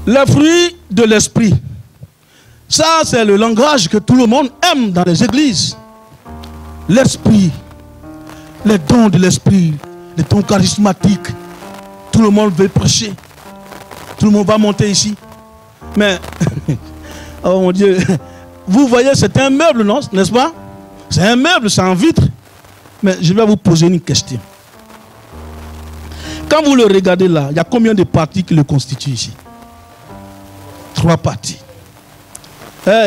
Les fruits de l'esprit. Ça, c'est le langage que tout le monde aime dans les églises. L'esprit, les dons de l'esprit, les dons charismatiques. Tout le monde veut prêcher. Tout le monde va monter ici. Mais, oh mon Dieu, vous voyez, c'est un meuble, non? N'est-ce pas? C'est un meuble, c'est en vitre. Mais je vais vous poser une question. Quand vous le regardez là, il y a combien de parties qui le constituent ici? 3 parties.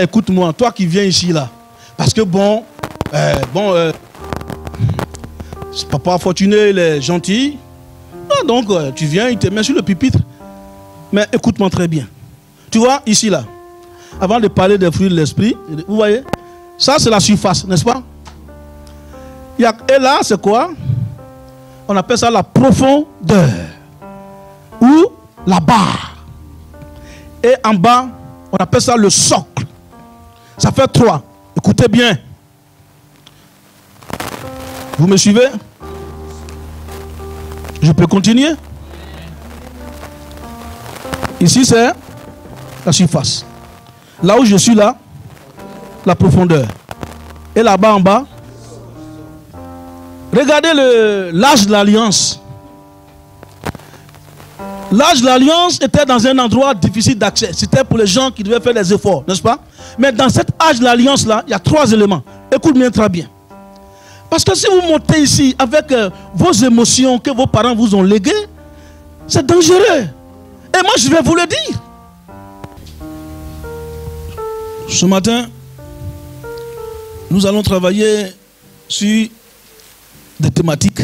Écoute-moi, toi qui viens ici là, parce que Papa Fortuné, il est gentil. Ah, donc, tu viens, il te met sur le pupitre. Mais écoute-moi très bien. Tu vois, ici là, avant de parler des fruits de l'esprit, vous voyez, ça c'est la surface, n'est-ce pas? Et là, c'est quoi? On appelle ça la profondeur ou la barre. Et en bas, on appelle ça le socle. Ça fait 3. Écoutez bien. Vous me suivez? Je peux continuer? Ici, c'est la surface. Là où je suis là, la profondeur. Et là-bas en bas, regardez l'âge de l'Alliance. L'âge de l'Alliance était dans un endroit difficile d'accès. C'était pour les gens qui devaient faire des efforts, n'est-ce pas? Mais dans cet âge de l'Alliance-là, il y a 3 éléments. Écoute-moi très bien. Parce que si vous montez ici avec vos émotions que vos parents vous ont léguées, c'est dangereux. Et moi, je vais vous le dire. Ce matin, nous allons travailler sur des thématiques.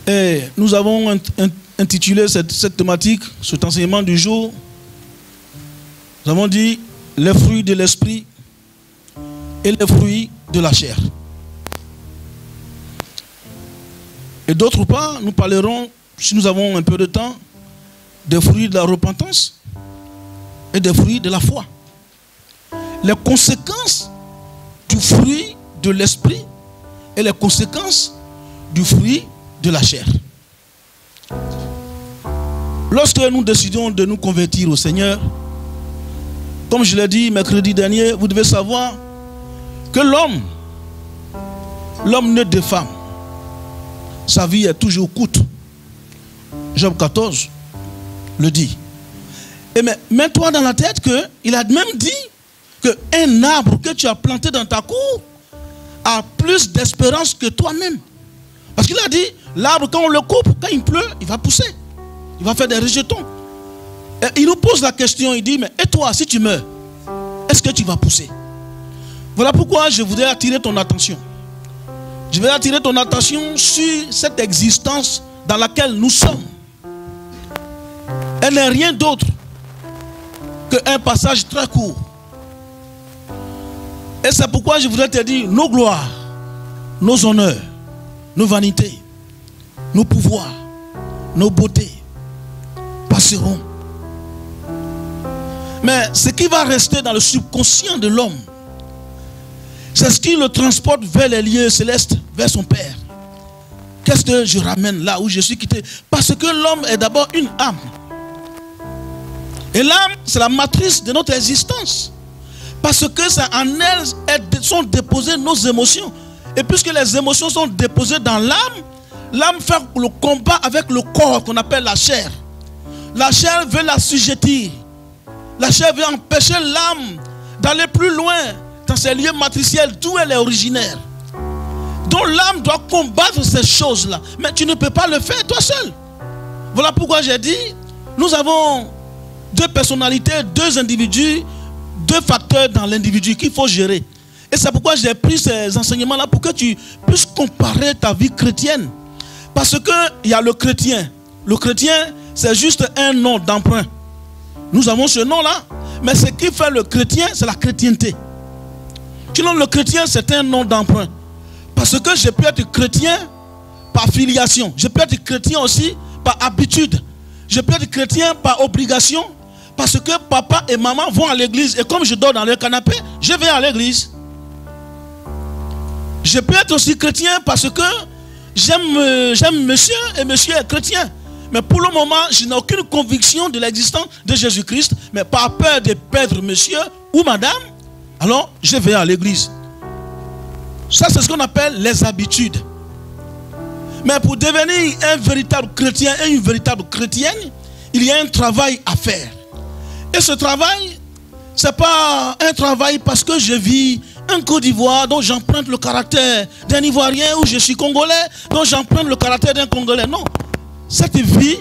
Et nous avons intitulé cette thématique, cet enseignement du jour. Nous avons dit les fruits de l'esprit et les fruits de la chair. Et d'autre part, nous parlerons, si nous avons un peu de temps, des fruits de la repentance et des fruits de la foi. Les conséquences du fruit de l'esprit et les conséquences du fruit de la chair. Lorsque nous décidons de nous convertir au Seigneur, comme je l'ai dit mercredi dernier, vous devez savoir que l'homme né de femme, sa vie est toujours courte. Job 14 le dit. Et mais mets-toi dans la tête qu'il a même dit qu'un arbre que tu as planté dans ta cour a plus d'espérance que toi-même. Parce qu'il a dit, l'arbre quand on le coupe, quand il pleut, il va pousser. Il va faire des rejetons. Et il nous pose la question, il dit, mais et toi, si tu meurs, est-ce que tu vas pousser? Voilà pourquoi je voudrais attirer ton attention. Je vais attirer ton attention sur cette existence dans laquelle nous sommes. Elle n'est rien d'autre qu'un passage très court. Et c'est pourquoi je voudrais te dire, nos gloires, nos honneurs, nos vanités, nos pouvoirs, nos beautés passeront. Mais ce qui va rester dans le subconscient de l'homme, c'est ce qui le transporte vers les lieux célestes, vers son Père. Qu'est-ce que je ramène là où je suis quitté? Parce que l'homme est d'abord une âme. Et l'âme, c'est la matrice de notre existence. Parce que c'est en elle sont déposées nos émotions. Et puisque les émotions sont déposées dans l'âme, l'âme fait le combat avec le corps qu'on appelle la chair. La chair veut l'assujettir. La chair veut empêcher l'âme d'aller plus loin dans ces lieux matriciels d'où elle est originaire. Donc l'âme doit combattre ces choses-là. Mais tu ne peux pas le faire toi seul. Voilà pourquoi j'ai dit, nous avons 2 personnalités, 2 individus, 2 facteurs dans l'individu qu'il faut gérer. Et c'est pourquoi j'ai pris ces enseignements-là pour que tu puisses comparer ta vie chrétienne. Parce qu'il y a le chrétien. Le chrétien, c'est juste un nom d'emprunt. Nous avons ce nom-là. Mais ce qui fait le chrétien, c'est la chrétienté. Sinon, le chrétien, c'est un nom d'emprunt. Parce que je peux être chrétien par filiation. Je peux être chrétien aussi par habitude. Je peux être chrétien par obligation. Parce que papa et maman vont à l'église. Et comme je dors dans leur canapé, je vais à l'église. Je peux être aussi chrétien parce que j'aime monsieur et monsieur est chrétien. Mais pour le moment, je n'ai aucune conviction de l'existence de Jésus-Christ. Mais par peur de perdre monsieur ou madame, alors je vais à l'église. Ça, c'est ce qu'on appelle les habitudes. Mais pour devenir un véritable chrétien et une véritable chrétienne, il y a un travail à faire. Et ce travail, ce n'est pas un travail parce que je vis en Côte d'Ivoire, dont j'emprunte le caractère d'un Ivoirien, ou je suis Congolais, dont j'emprunte le caractère d'un Congolais. Non. Cette vie,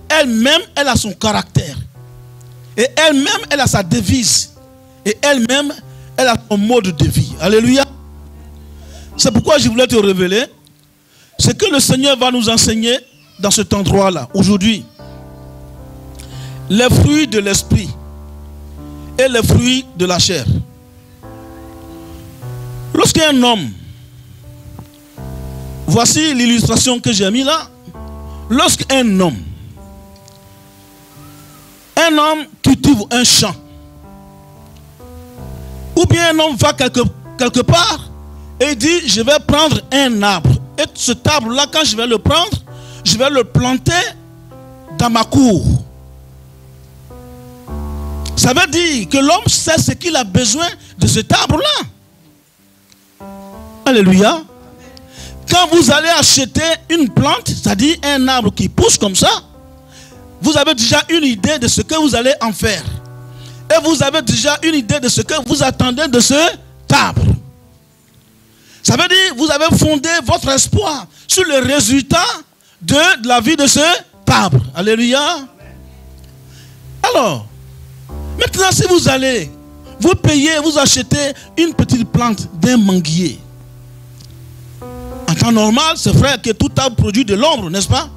elle-même, elle a son caractère. Et elle-même, elle a sa devise. Et elle-même, elle a son mode de vie. Alléluia. C'est pourquoi je voulais te révéler ce que le Seigneur va nous enseigner dans cet endroit-là, aujourd'hui. Les fruits de l'esprit et les fruits de la chair. Lorsqu'un homme, voici l'illustration que j'ai mis là. Lorsqu'un homme cultive un champ, ou bien un homme va quelque part et dit, je vais prendre un arbre. Et cet arbre-là, quand je vais le prendre, je vais le planter dans ma cour. Ça veut dire que l'homme sait ce qu'il a besoin de cet arbre-là. Alléluia. Quand vous allez acheter une plante, c'est-à-dire un arbre qui pousse comme ça, vous avez déjà une idée de ce que vous allez en faire. Et vous avez déjà une idée de ce que vous attendez de cet arbre. Ça veut dire que vous avez fondé votre espoir sur le résultat de la vie de cet arbre. Alléluia. Alors, maintenant si vous allez, vous payez, vous achetez une petite plante d'un manguier. En temps normal, c'est vrai que tout arbre produit de l'ombre, n'est-ce pas?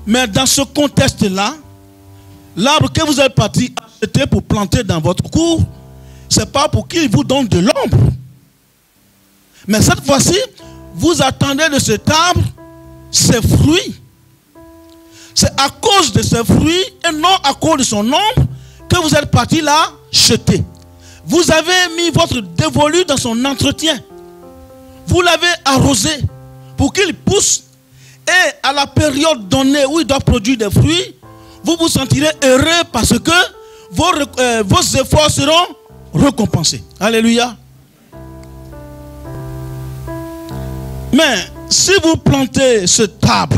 Mais dans ce contexte-là, l'arbre que vous êtes parti acheter pour planter dans votre cour, ce n'est pas pour qu'il vous donne de l'ombre. Mais cette fois-ci, vous attendez de cet arbre ses fruits. C'est à cause de ses fruits et non à cause de son ombre que vous êtes parti là jeter. Vous avez mis votre dévolu dans son entretien. Vous l'avez arrosé pour qu'il pousse. Et à la période donnée où il doit produire des fruits, vous vous sentirez heureux parce que vos efforts seront récompensés. Alléluia. Mais si vous plantez cet arbre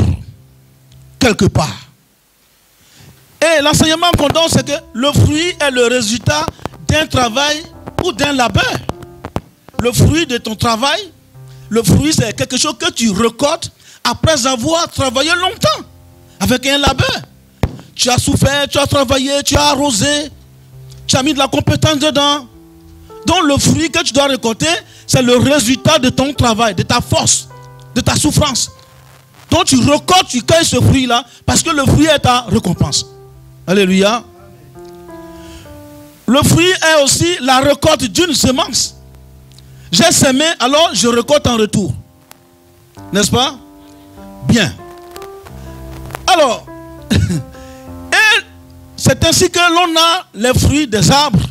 quelque part, et l'enseignement qu'on donne, c'est que le fruit est le résultat d'un travail ou d'un labeur. Le fruit de ton travail, le fruit c'est quelque chose que tu récoltes après avoir travaillé longtemps avec un labeur. Tu as souffert, tu as travaillé, tu as arrosé, tu as mis de la compétence dedans. Donc le fruit que tu dois récolter, c'est le résultat de ton travail, de ta force, de ta souffrance. Donc tu récoltes, tu cueilles ce fruit-là, parce que le fruit est ta récompense. Alléluia. Le fruit est aussi la récolte d'une semence. J'ai semé, alors je récolte en retour. N'est-ce pas? Bien. Alors, et c'est ainsi que l'on a les fruits des arbres,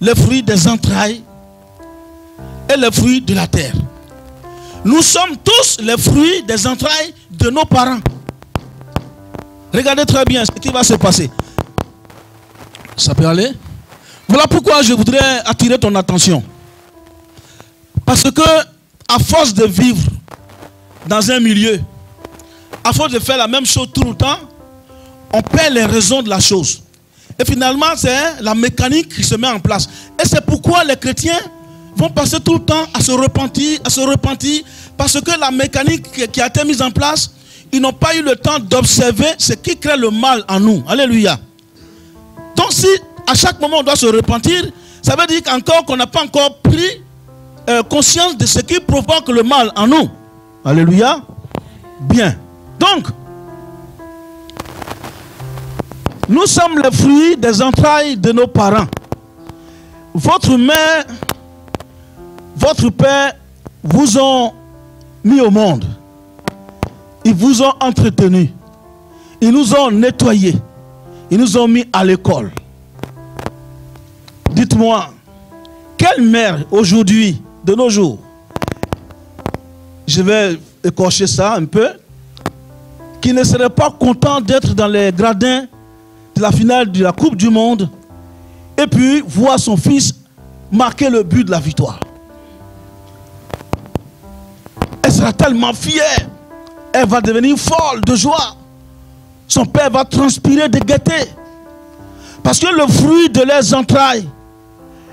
les fruits des entrailles et les fruits de la terre. Nous sommes tous les fruits des entrailles de nos parents. Regardez très bien ce qui va se passer. Ça peut aller? Voilà pourquoi je voudrais attirer ton attention. Parce que, à force de vivre dans un milieu, à force de faire la même chose tout le temps, on perd les raisons de la chose. Et finalement, c'est la mécanique qui se met en place. Et c'est pourquoi les chrétiens vont passer tout le temps à se repentir, parce que la mécanique qui a été mise en place, ils n'ont pas eu le temps d'observer ce qui crée le mal en nous. Alléluia. Donc si à chaque moment on doit se repentir, ça veut dire qu'encore qu'on n'a pas encore pris conscience de ce qui provoque le mal en nous. Alléluia. Bien. Donc, nous sommes les fruits des entrailles de nos parents. Votre mère, votre père vous ont mis au monde. Ils vous ont entretenus. Ils nous ont nettoyés. Ils nous ont mis à l'école. Dites-moi, quelle mère aujourd'hui, de nos jours, je vais écorcher ça un peu, qui ne serait pas content d'être dans les gradins de la finale de la Coupe du Monde et puis voir son fils marquer le but de la victoire. Elle sera tellement fière. Elle va devenir folle de joie. Son père va transpirer de gaieté. Parce que le fruit de leurs entrailles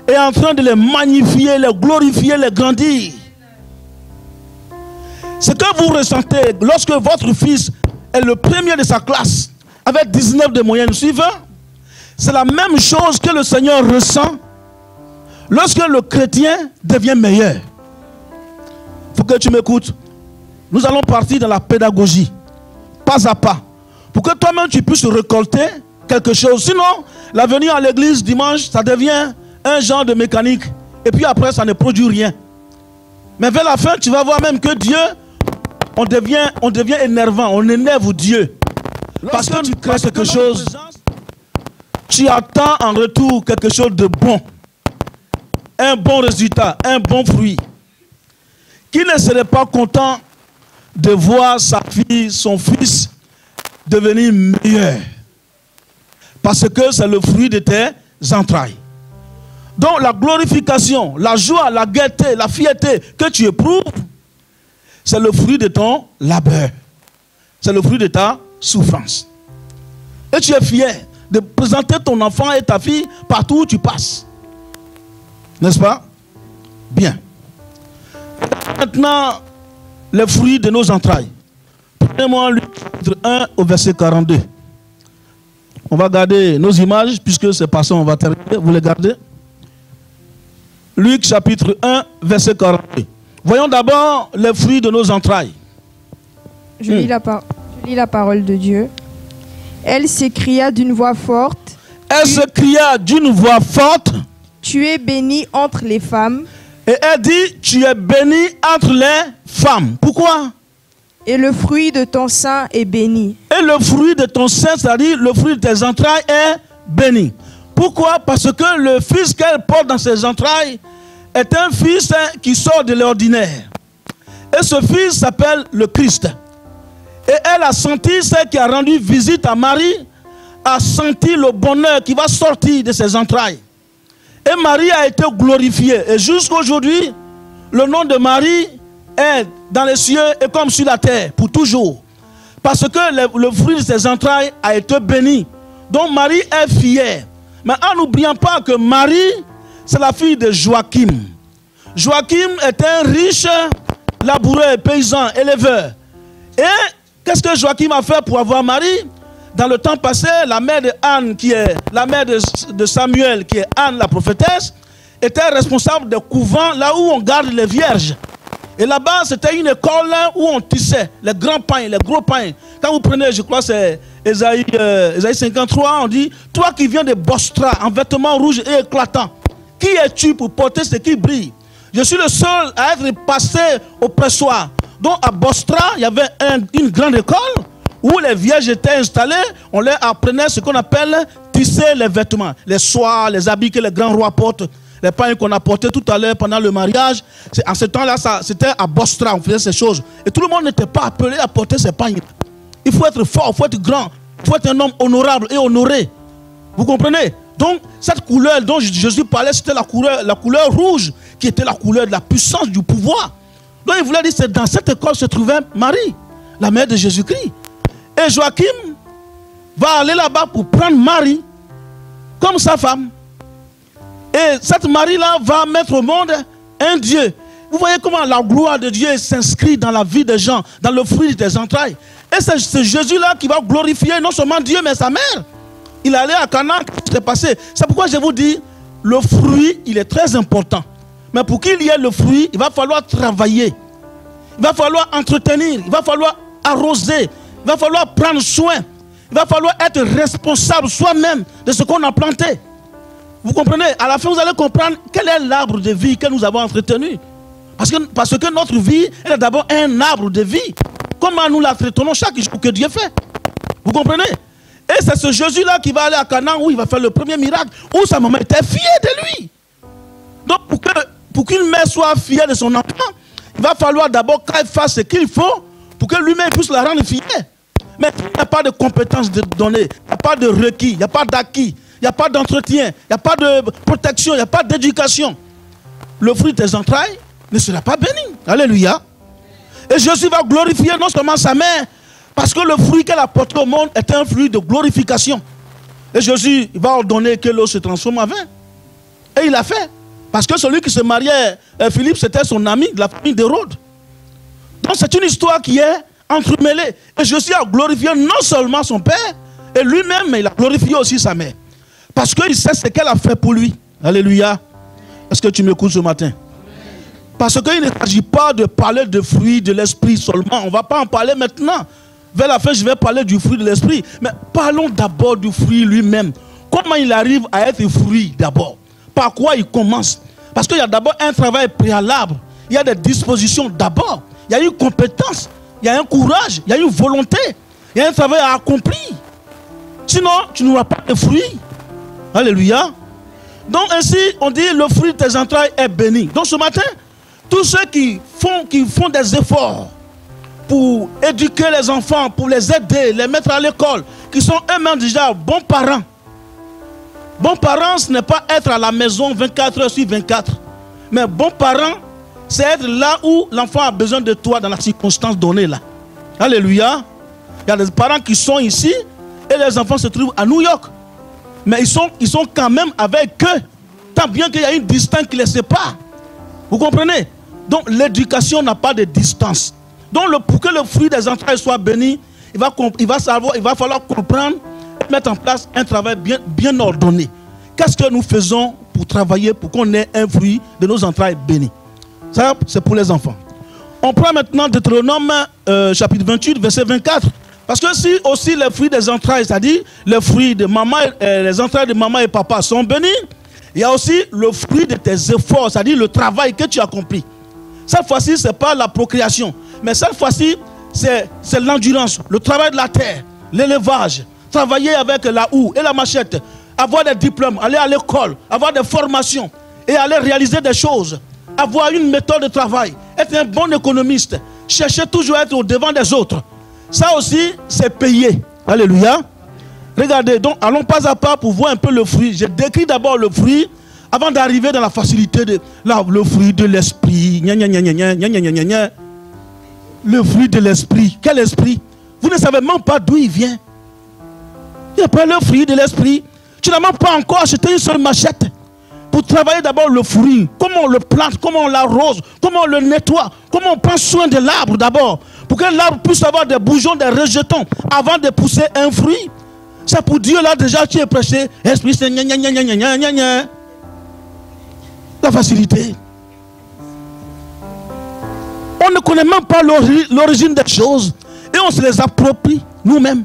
est en train de les magnifier, les glorifier, les grandir. Ce que vous ressentez lorsque votre fils est le premier de sa classe, avec 19 de moyenne suivante, c'est la même chose que le Seigneur ressent lorsque le chrétien devient meilleur. Il faut que tu m'écoutes. Nous allons partir dans la pédagogie, pas à pas, pour que toi-même tu puisses récolter quelque chose. Sinon, la venue à l'église dimanche, ça devient un genre de mécanique. Et puis après, ça ne produit rien. Mais vers la fin, tu vas voir même que Dieu, on devient énervant, on énerve Dieu. Parce que tu crées quelque chose, tu attends en retour quelque chose de bon. Un bon résultat, un bon fruit. Qui ne serait pas content de voir sa fille, son fils devenir meilleur? Parce que c'est le fruit de tes entrailles. Donc la glorification, la joie, la gaieté, la fierté que tu éprouves, c'est le fruit de ton labeur. C'est le fruit de ta souffrance. Et tu es fier de présenter ton enfant et ta fille partout où tu passes. N'est-ce pas? Bien. Maintenant, les fruits de nos entrailles. Prenez-moi Luc 1 au verset 42. On va garder nos images, puisque c'est passé, on va terminer. Vous les gardez? Luc chapitre 1, verset 42. Voyons d'abord les fruits de nos entrailles. Je lis la parole de Dieu. Elle s'écria d'une voix forte. Elle s'écria d'une voix forte. Tu es bénie entre les femmes. Et elle dit, tu es bénie entre les femmes. Pourquoi? Et le fruit de ton sein est béni. Et le fruit de ton sein, c'est-à-dire le fruit de tes entrailles, est béni. Pourquoi? Parce que le fils qu'elle porte dans ses entrailles est un fils qui sort de l'ordinaire. Et ce fils s'appelle le Christ. Et elle a senti, celle qui a rendu visite à Marie, a senti le bonheur qui va sortir de ses entrailles. Et Marie a été glorifiée. Et jusqu'à aujourd'hui, le nom de Marie est dans les cieux et comme sur la terre, pour toujours. Parce que le fruit de ses entrailles a été béni. Donc Marie est fière. Mais en n'oubliant pas que Marie, c'est la fille de Joachim. Joachim est un riche laboureur, paysan, éleveur. Et qu'est-ce que Joachim a fait pour avoir Marie? Dans le temps passé, la mère de Anne, qui est la mère de Samuel, qui est Anne la prophétesse, était responsable des couvents là où on garde les vierges. Et là-bas, c'était une école où on tissait les grands pains, les gros pains. Quand vous prenez, je crois, c'est Ésaïe 53, on dit, toi qui viens de Bostra, en vêtements rouges et éclatants, qui es-tu pour porter ce qui brille? Je suis le seul à être passé au pressoir. Donc à Bostra, il y avait une grande école où les vierges étaient installées. On leur apprenait ce qu'on appelle tisser les vêtements, les soies, les habits que les grands rois portent, les pains qu'on a portés tout à l'heure pendant le mariage. En ce temps-là, c'était à Bostra, on faisait ces choses. Et tout le monde n'était pas appelé à porter ces pains. Il faut être fort, il faut être grand, il faut être un homme honorable et honoré. Vous comprenez? Donc, cette couleur dont Jésus parlait, c'était la couleur rouge, qui était la couleur de la puissance, du pouvoir. Donc, il voulait dire que dans cette école se trouvait Marie, la mère de Jésus-Christ. Et Joachim va aller là-bas pour prendre Marie comme sa femme. Et cette Marie-là va mettre au monde un Dieu. Vous voyez comment la gloire de Dieu s'inscrit dans la vie des gens, dans le fruit des entrailles. Et c'est Jésus-là qui va glorifier non seulement Dieu, mais sa mère. Il allait à Canaan, c'est passé. C'est pourquoi je vous dis, le fruit, il est très important. Mais pour qu'il y ait le fruit, il va falloir travailler. Il va falloir entretenir, il va falloir arroser, il va falloir prendre soin. Il va falloir être responsable soi-même de ce qu'on a planté. Vous comprenez? À la fin, vous allez comprendre quel est l'arbre de vie que nous avons entretenu. Parce que notre vie, elle est d'abord un arbre de vie. Comment nous l'entretenons chaque jour que Dieu fait. Vous comprenez? Et c'est ce Jésus-là qui va aller à Canaan où il va faire le premier miracle, où sa maman était fière de lui. Donc pour qu'une mère soit fière de son enfant, il va falloir d'abord qu'elle fasse ce qu'il faut pour que lui-même puisse la rendre fière. Mais il n'y a pas de compétences de données, il n'y a pas de requis, il n'y a pas d'acquis, il n'y a pas d'entretien, il n'y a pas de protection, il n'y a pas d'éducation. Le fruit de tes entrailles ne sera pas béni. Alléluia. Et Jésus va glorifier non seulement sa mère, parce que le fruit qu'elle a porté au monde est un fruit de glorification. Et Jésus va ordonner que l'eau se transforme en vin. Et il l'a fait. Parce que celui qui se mariait, Philippe, c'était son ami de la famille d'Hérode. Donc c'est une histoire qui est entremêlée. Et Jésus a glorifié non seulement son père, et lui-même, mais il a glorifié aussi sa mère. Parce qu'il sait ce qu'elle a fait pour lui. Alléluia. Est-ce que tu m'écoutes ce matin? Parce qu'il ne s'agit pas de parler de fruits de l'esprit seulement. On ne va pas en parler maintenant. Vers la fin, je vais parler du fruit de l'esprit. Mais parlons d'abord du fruit lui-même. Comment il arrive à être fruit d'abord? Par quoi il commence? Parce qu'il y a d'abord un travail préalable. Il y a des dispositions d'abord. Il y a une compétence. Il y a un courage. Il y a une volonté. Il y a un travail à accomplir. Sinon, tu n'auras pas de fruit. Alléluia. Donc ainsi, on dit le fruit de tes entrailles est béni. Donc ce matin, tous ceux qui font des efforts pour éduquer les enfants, pour les aider, les mettre à l'école, qui sont eux-mêmes déjà bons parents. Bons parents, ce n'est pas être à la maison 24 heures sur 24. Mais bons parents, c'est être là où l'enfant a besoin de toi dans la circonstance donnée là. Alléluia. Il y a des parents qui sont ici et les enfants se trouvent à New York. Mais ils sont quand même avec eux. Tant bien qu'il y a une distance qui les sépare. Vous comprenez? Donc l'éducation n'a pas de distance. Donc pour que le fruit des entrailles soit béni, il va falloir comprendre et mettre en place un travail bien ordonné. Qu'est-ce que nous faisons pour travailler pour qu'on ait un fruit de nos entrailles béni? Ça, c'est pour les enfants. On prend maintenant Deutéronome chapitre 28, verset 24. Parce que si aussi les fruits des entrailles, c'est-à-dire les fruits de maman, les entrailles de maman et papa sont bénis, il y a aussi le fruit de tes efforts, c'est-à-dire le travail que tu as accompli. Cette fois-ci, ce n'est pas la procréation, mais cette fois-ci, c'est l'endurance, le travail de la terre, l'élevage, travailler avec la houe et la machette, avoir des diplômes, aller à l'école, avoir des formations et aller réaliser des choses, avoir une méthode de travail, être un bon économiste, chercher toujours à être au devant des autres. Ça aussi, c'est payé. Alléluia. Regardez, donc allons pas à pas pour voir un peu le fruit. Je décris d'abord le fruit avant d'arriver dans la facilité de le fruit de l'esprit. Le fruit de l'esprit. Quel esprit? Vous ne savez même pas d'où il vient. Il n'y a pas le fruit de l'esprit. Tu n'as même pas encore acheté une seule machette pour travailler d'abord le fruit. Comment on le plante, comment on l'arrose, comment on le nettoie, comment on prend soin de l'arbre d'abord. Pour que l'arbre puisse avoir des bourgeons, des rejetons avant de pousser un fruit. C'est pour Dieu là déjà tu es prêché. Esprit c'est gna gna gna gna gna gna gna. La facilité. On ne connaît même pas l'origine des choses et on se les approprie nous-mêmes.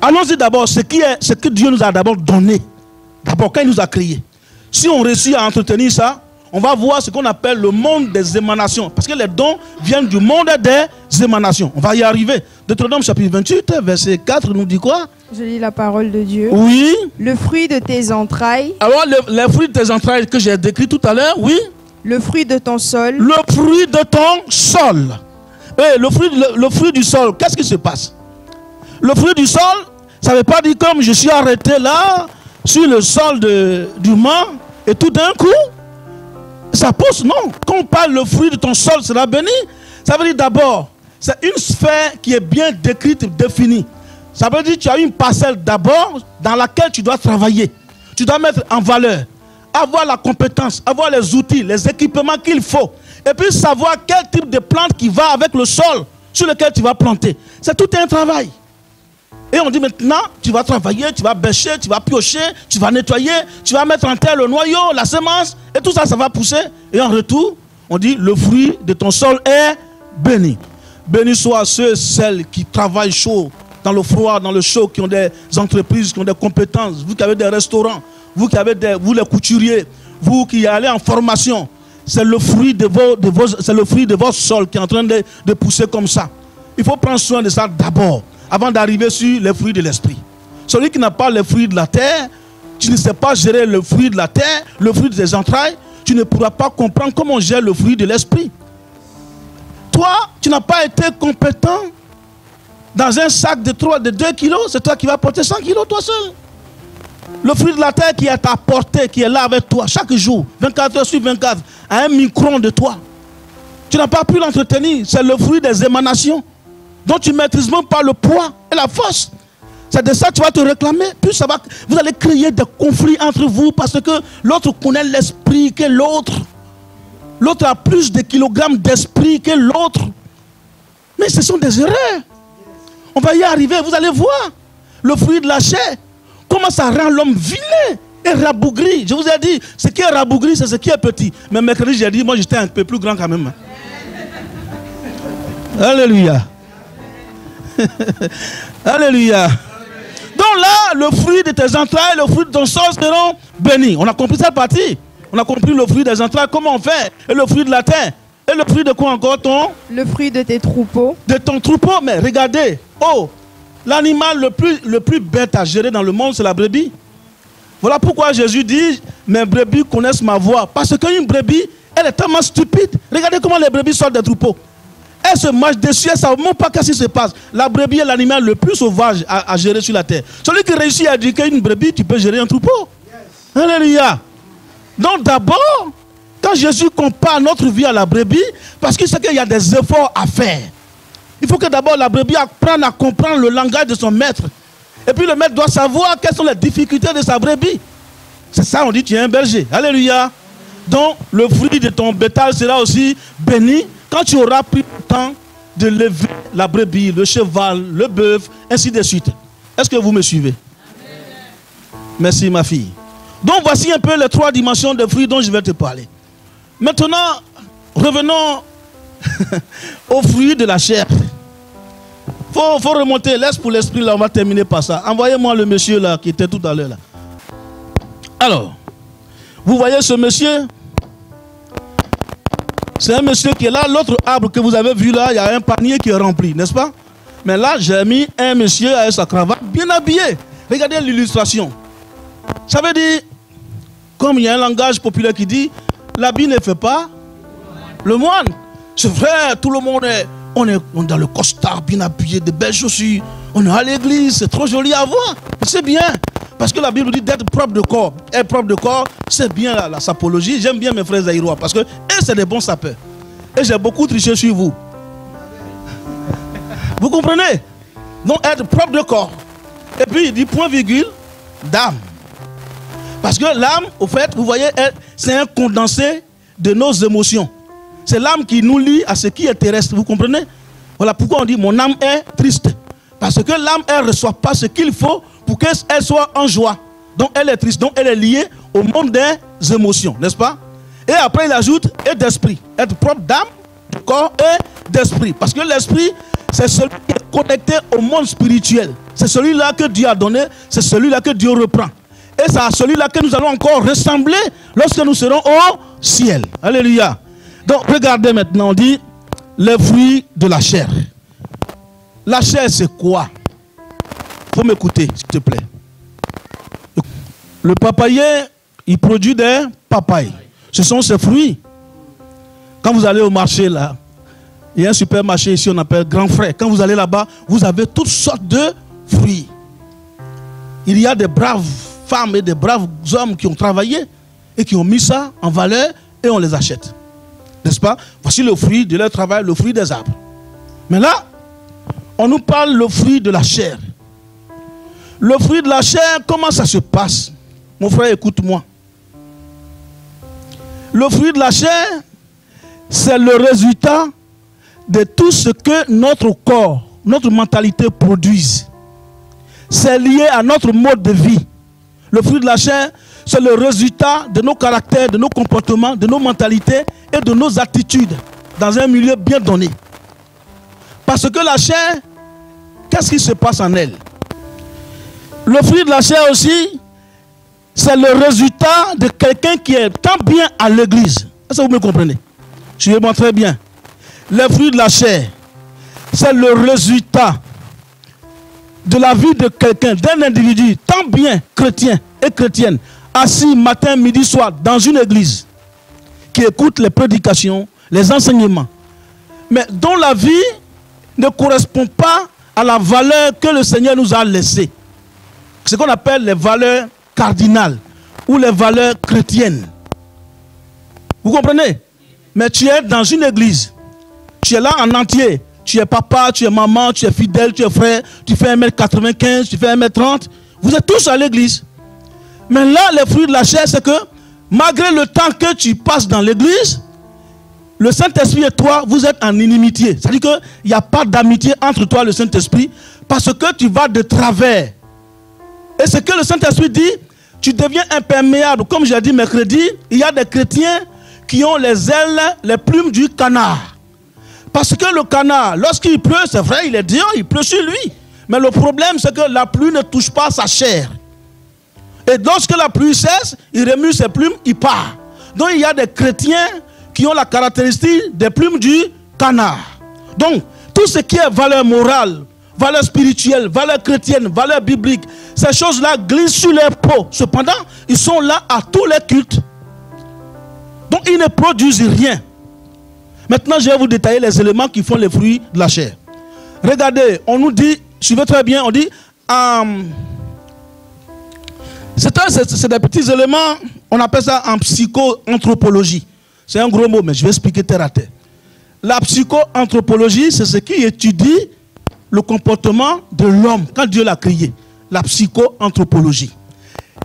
Allons-y d'abord ce que Dieu nous a d'abord donné. D'abord quand il nous a créés. Si on réussit à entretenir ça, on va voir ce qu'on appelle le monde des émanations. Parce que les dons viennent du monde des émanations. On va y arriver. Deutéronome chapitre 28, verset 4 nous dit quoi? Je lis la parole de Dieu. Oui. Le fruit de tes entrailles. Alors les fruits de tes entrailles que j'ai décrit tout à l'heure, oui. Le fruit de ton sol. Le fruit de ton sol. Et le fruit du sol, qu'est-ce qui se passe? Le fruit du sol, ça ne veut pas dire comme je suis arrêté là, sur le sol du Mans, et tout d'un coup, ça pousse, non. Quand on parle le fruit de ton sol sera béni, ça veut dire d'abord, c'est une sphère qui est bien décrite, définie. Ça veut dire que tu as une parcelle d'abord dans laquelle tu dois travailler. Tu dois mettre en valeur, avoir la compétence, avoir les outils, les équipements qu'il faut. Et puis savoir quel type de plante qui va avec le sol sur lequel tu vas planter. C'est tout un travail. Et on dit maintenant, tu vas travailler, tu vas bêcher, tu vas piocher, tu vas nettoyer, tu vas mettre en terre le noyau, la semence, et tout ça, ça va pousser. Et en retour, on dit, le fruit de ton sol est béni. Béni soient ceux et celles qui travaillent chaud, dans le froid, dans le chaud, qui ont des entreprises, qui ont des compétences, vous qui avez des restaurants, vous qui avez vous les couturiers, vous qui allez en formation. C'est le fruit de votre sol qui est en train de pousser comme ça. Il faut prendre soin de ça d'abord, avant d'arriver sur les fruits de l'esprit. Celui qui n'a pas les fruits de la terre, tu ne sais pas gérer le fruit de la terre, le fruit de tes entrailles, tu ne pourras pas comprendre comment on gère le fruit de l'esprit. Toi, tu n'as pas été compétent Dans un sac de 2 kilos, c'est toi qui vas porter 100 kilos toi seul. Le fruit de la terre qui est à ta portée, qui est là avec toi chaque jour, 24 heures sur 24, à un micron de toi. Tu n'as pas pu l'entretenir. C'est le fruit des émanations dont tu ne maîtrises même pas le poids et la force. C'est de ça que tu vas te réclamer. Puis ça va, vous allez créer des conflits entre vous parce que l'autre connaît l'esprit que l'autre. L'autre a plus de kilogrammes d'esprit que l'autre. Mais ce sont des erreurs. On va y arriver, vous allez voir. Le fruit de la chair, comment ça rend l'homme vilain et rabougri. Je vous ai dit, ce qui est rabougri, c'est ce qui est petit. Mais mercredi, j'ai dit, moi j'étais un peu plus grand quand même. Alléluia. Alléluia. Donc là, le fruit de tes entrailles, le fruit de ton sang seront bénis. On a compris cette partie. On a compris le fruit des entrailles, comment on fait. Et le fruit de la terre. Et le fruit de quoi encore ton? Le fruit de tes troupeaux. De ton troupeau. Mais regardez. Oh, l'animal le plus bête à gérer dans le monde, c'est la brebis. Voilà pourquoi Jésus dit, mes brebis connaissent ma voix. Parce qu'une brebis, elle est tellement stupide. Regardez comment les brebis sortent des troupeaux. Elles se marchent dessus, elles ne savent même pas ce qui se passe. La brebis est l'animal le plus sauvage à gérer sur la terre. Celui qui réussit à éduquer une brebis, tu peux gérer un troupeau. Yes. Alléluia. Donc d'abord, quand Jésus compare notre vie à la brebis, parce qu'il sait qu'il y a des efforts à faire. Il faut que d'abord la brebis apprenne à comprendre le langage de son maître. Et puis le maître doit savoir quelles sont les difficultés de sa brebis. C'est ça, on dit tu es un berger. Alléluia. Donc le fruit de ton bétail sera aussi béni quand tu auras pris le temps de lever la brebis, le cheval, le bœuf, ainsi de suite. Est-ce que vous me suivez? Merci ma fille. Donc voici un peu les 3 dimensions de fruits dont je vais te parler. Maintenant, revenons aux fruits de la chair. Faut remonter, laisse pour l'esprit là, on va terminer par ça. Envoyez-moi le monsieur là qui était tout à l'heure là. Alors, vous voyez ce monsieur? C'est un monsieur qui est là. L'autre arbre que vous avez vu là, il y a un panier qui est rempli, n'est-ce pas? Mais là, j'ai mis un monsieur avec sa cravate bien habillé. Regardez l'illustration. Ça veut dire, comme il y a un langage populaire qui dit, l'habit ne fait pas le moine. C'est vrai, tout le monde est, on est dans le costard, bien habillé, de belles chaussures. On est à l'église, c'est trop joli à voir. C'est bien. Parce que la Bible dit d'être propre de corps. Être propre de corps, c'est bien la sapologie. J'aime bien mes frères zaïrois parce que c'est des bons sapeurs. Et j'ai beaucoup triché sur vous. Vous comprenez? Donc être propre de corps. Et puis il dit point virgule d'âme. Parce que l'âme, au fait, vous voyez, c'est un condensé de nos émotions. C'est l'âme qui nous lie à ce qui est terrestre. Vous comprenez? Voilà pourquoi on dit mon âme est triste. Parce que l'âme, elle ne reçoit pas ce qu'il faut pour qu'elle soit en joie. Donc elle est triste. Donc elle est liée au monde des émotions, n'est-ce pas? Et après il ajoute et d'esprit. Être propre d'âme, de corps et d'esprit. Parce que l'esprit, c'est celui qui est connecté au monde spirituel. C'est celui-là que Dieu a donné. C'est celui-là que Dieu reprend. Et c'est à celui-là que nous allons encore ressembler lorsque nous serons au ciel. Alléluia. Donc regardez maintenant, on dit les fruits de la chair. La chair, c'est quoi? Il faut m'écouter, s'il te plaît. Le papayer, il produit des papayes. Ce sont ses fruits. Quand vous allez au marché, là, il y a un supermarché ici, on appelle Grand Frère. Quand vous allez là-bas, vous avez toutes sortes de fruits. Il y a des braves femmes et des braves hommes qui ont travaillé et qui ont mis ça en valeur et on les achète. N'est-ce pas? Voici le fruit de leur travail, le fruit des arbres. Mais là, on nous parle le fruit de la chair. Le fruit de la chair, comment ça se passe? Mon frère, écoute-moi. Le fruit de la chair, c'est le résultat de tout ce que notre corps, notre mentalité produisent. C'est lié à notre mode de vie. Le fruit de la chair, c'est le résultat de nos caractères, de nos comportements, de nos mentalités et de nos attitudes dans un milieu bien donné. Parce que la chair, qu'est-ce qui se passe en elle? Le fruit de la chair aussi, c'est le résultat de quelqu'un qui est tant bien à l'église. Est-ce que vous me comprenez? Suivez-moi très bien. Le fruit de la chair, c'est le résultat de la vie de quelqu'un, d'un individu tant bien chrétien et chrétienne, assis matin, midi, soir dans une église, qui écoute les prédications, les enseignements, mais dont la vie ne correspond pas à la valeur que le Seigneur nous a laissée. Ce qu'on appelle les valeurs cardinales ou les valeurs chrétiennes. Vous comprenez? Mais tu es dans une église. Tu es là en entier. Tu es papa, tu es maman, tu es fidèle, tu es frère. Tu fais 1m95, tu fais 1m30. Vous êtes tous à l'église. Mais là, les fruits de la chair, c'est que malgré le temps que tu passes dans l'église, le Saint-Esprit et toi, vous êtes en inimitié. C'est-à-dire qu'il n'y a pas d'amitié entre toi et le Saint-Esprit parce que tu vas de travers. Et ce que le Saint-Esprit dit, tu deviens imperméable. Comme j'ai dit mercredi, il y a des chrétiens qui ont les ailes, les plumes du canard. Parce que le canard, lorsqu'il pleut, c'est vrai, il est dehors, il pleut sur lui. Mais le problème, c'est que la pluie ne touche pas sa chair. Et lorsque la pluie cesse, il remue ses plumes, il part. Donc il y a des chrétiens qui ont la caractéristique des plumes du canard. Donc, tout ce qui est valeur morale, valeur spirituelle, valeur chrétienne, valeur biblique, ces choses-là glissent sur leur peau. Cependant, ils sont là à tous les cultes. Donc, ils ne produisent rien. Maintenant, je vais vous détailler les éléments qui font les fruits de la chair. Regardez, on nous dit, suivez très bien, on dit, c'est des petits éléments, on appelle ça en psycho-anthropologie. C'est un gros mot, mais je vais expliquer terre à terre. La psycho-anthropologie, c'est ce qui étudie le comportement de l'homme quand Dieu l'a créé. La psycho-anthropologie.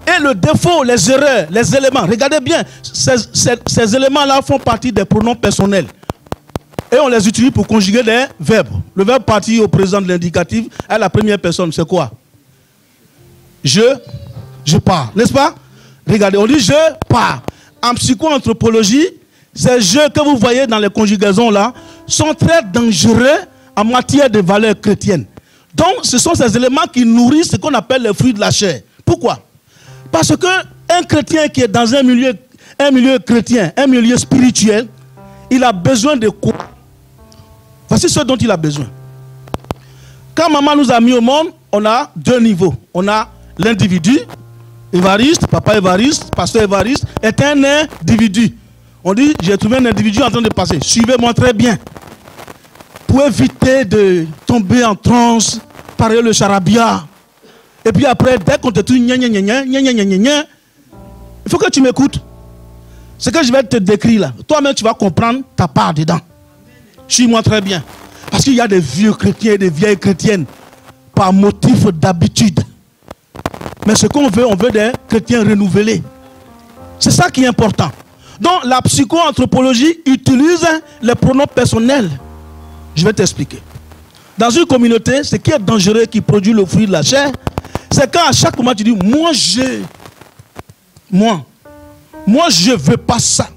Et le défaut, les erreurs, les éléments, regardez bien, ces éléments-là font partie des pronoms personnels. Et on les utilise pour conjuguer des verbes. Le verbe partir au présent de l'indicatif à la première personne, c'est quoi? Je pars, n'est-ce pas? Regardez, on dit je pars. En psycho-anthropologie, ces jeux que vous voyez dans les conjugaisons là sont très dangereux en matière de valeurs chrétiennes. Donc, ce sont ces éléments qui nourrissent ce qu'on appelle les fruits de la chair. Pourquoi? Parce qu'un chrétien qui est dans un milieu chrétien, un milieu spirituel, il a besoin de quoi? Voici ce dont il a besoin. Quand maman nous a mis au monde, on a deux niveaux. On a l'individu, Évariste, papa Évariste, pasteur Évariste, est un individu. On dit, j'ai trouvé un individu en train de passer. Suivez-moi très bien. Pour éviter de tomber en transe, parler le charabia. Et puis après, dès qu'on te trouve, il faut que tu m'écoutes. Ce que je vais te décrire là, toi-même tu vas comprendre ta part dedans. Suis-moi très bien. Parce qu'il y a des vieux chrétiens et des vieilles chrétiennes par motif d'habitude. Mais ce qu'on veut, on veut des chrétiens renouvelés. C'est ça qui est important. Donc la psycho-anthropologie utilise les pronoms personnels. Je vais t'expliquer. Dans une communauté, ce qui est dangereux, qui produit le fruit de la chair, c'est quand à chaque moment tu dis, moi je veux pas ça.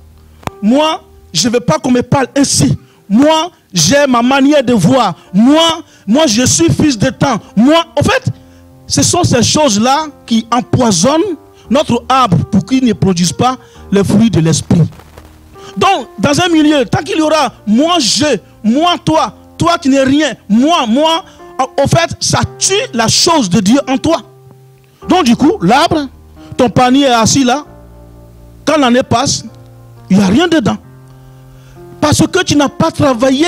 Moi, je veux pas qu'on me parle ainsi. Moi, j'ai ma manière de voir. Moi, je suis fils de temps. Moi, en fait, ce sont ces choses-là qui empoisonnent notre arbre pour qu'il ne produise pas les fruits de l'esprit. Donc, dans un milieu, tant qu'il y aura moi, toi tu n'es rien, moi, en fait, ça tue la chose de Dieu en toi. Donc, du coup, l'arbre, ton panier est assis là. Quand l'année passe, il n'y a rien dedans. Parce que tu n'as pas travaillé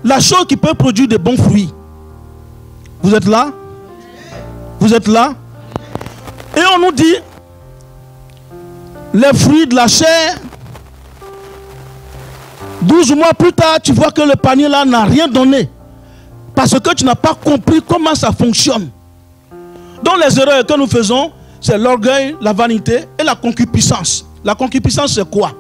la chose qui peut produire de bons fruits. Vous êtes là? Vous êtes là? Et on nous dit, les fruits de la chair, 12 mois plus tard, tu vois que le panier là n'a rien donné. Parce que tu n'as pas compris comment ça fonctionne. Donc les erreurs que nous faisons, c'est l'orgueil, la vanité et la concupiscence. La concupiscence, c'est quoi?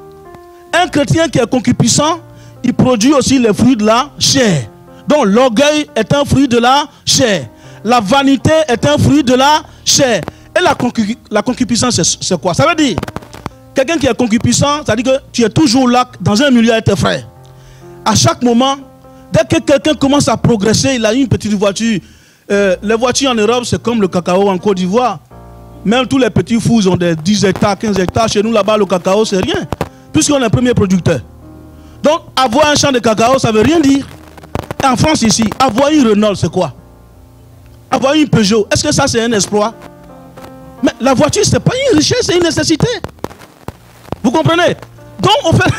Un chrétien qui est concupiscent, il produit aussi les fruits de la chair. Donc l'orgueil est un fruit de la chair. La vanité est un fruit de la chair. Et la concupiscence, c'est quoi? Ça veut dire, quelqu'un qui est concupiscent, ça veut dire que tu es toujours là dans un milieu avec tes frères. À chaque moment, dès que quelqu'un commence à progresser, il a une petite voiture. Les voitures en Europe, c'est comme le cacao en Côte d'Ivoire. Même tous les petits fous ont des 10 hectares, 15 hectares. Chez nous, là-bas, le cacao, c'est rien. Puisqu'on est premier producteur. Donc, avoir un champ de cacao, ça ne veut rien dire. Et en France, ici, avoir une Renault, c'est quoi? Avoir une Peugeot, est-ce que ça, c'est un exploit? Mais la voiture, ce n'est pas une richesse, c'est une nécessité. Vous comprenez? Donc, en fait,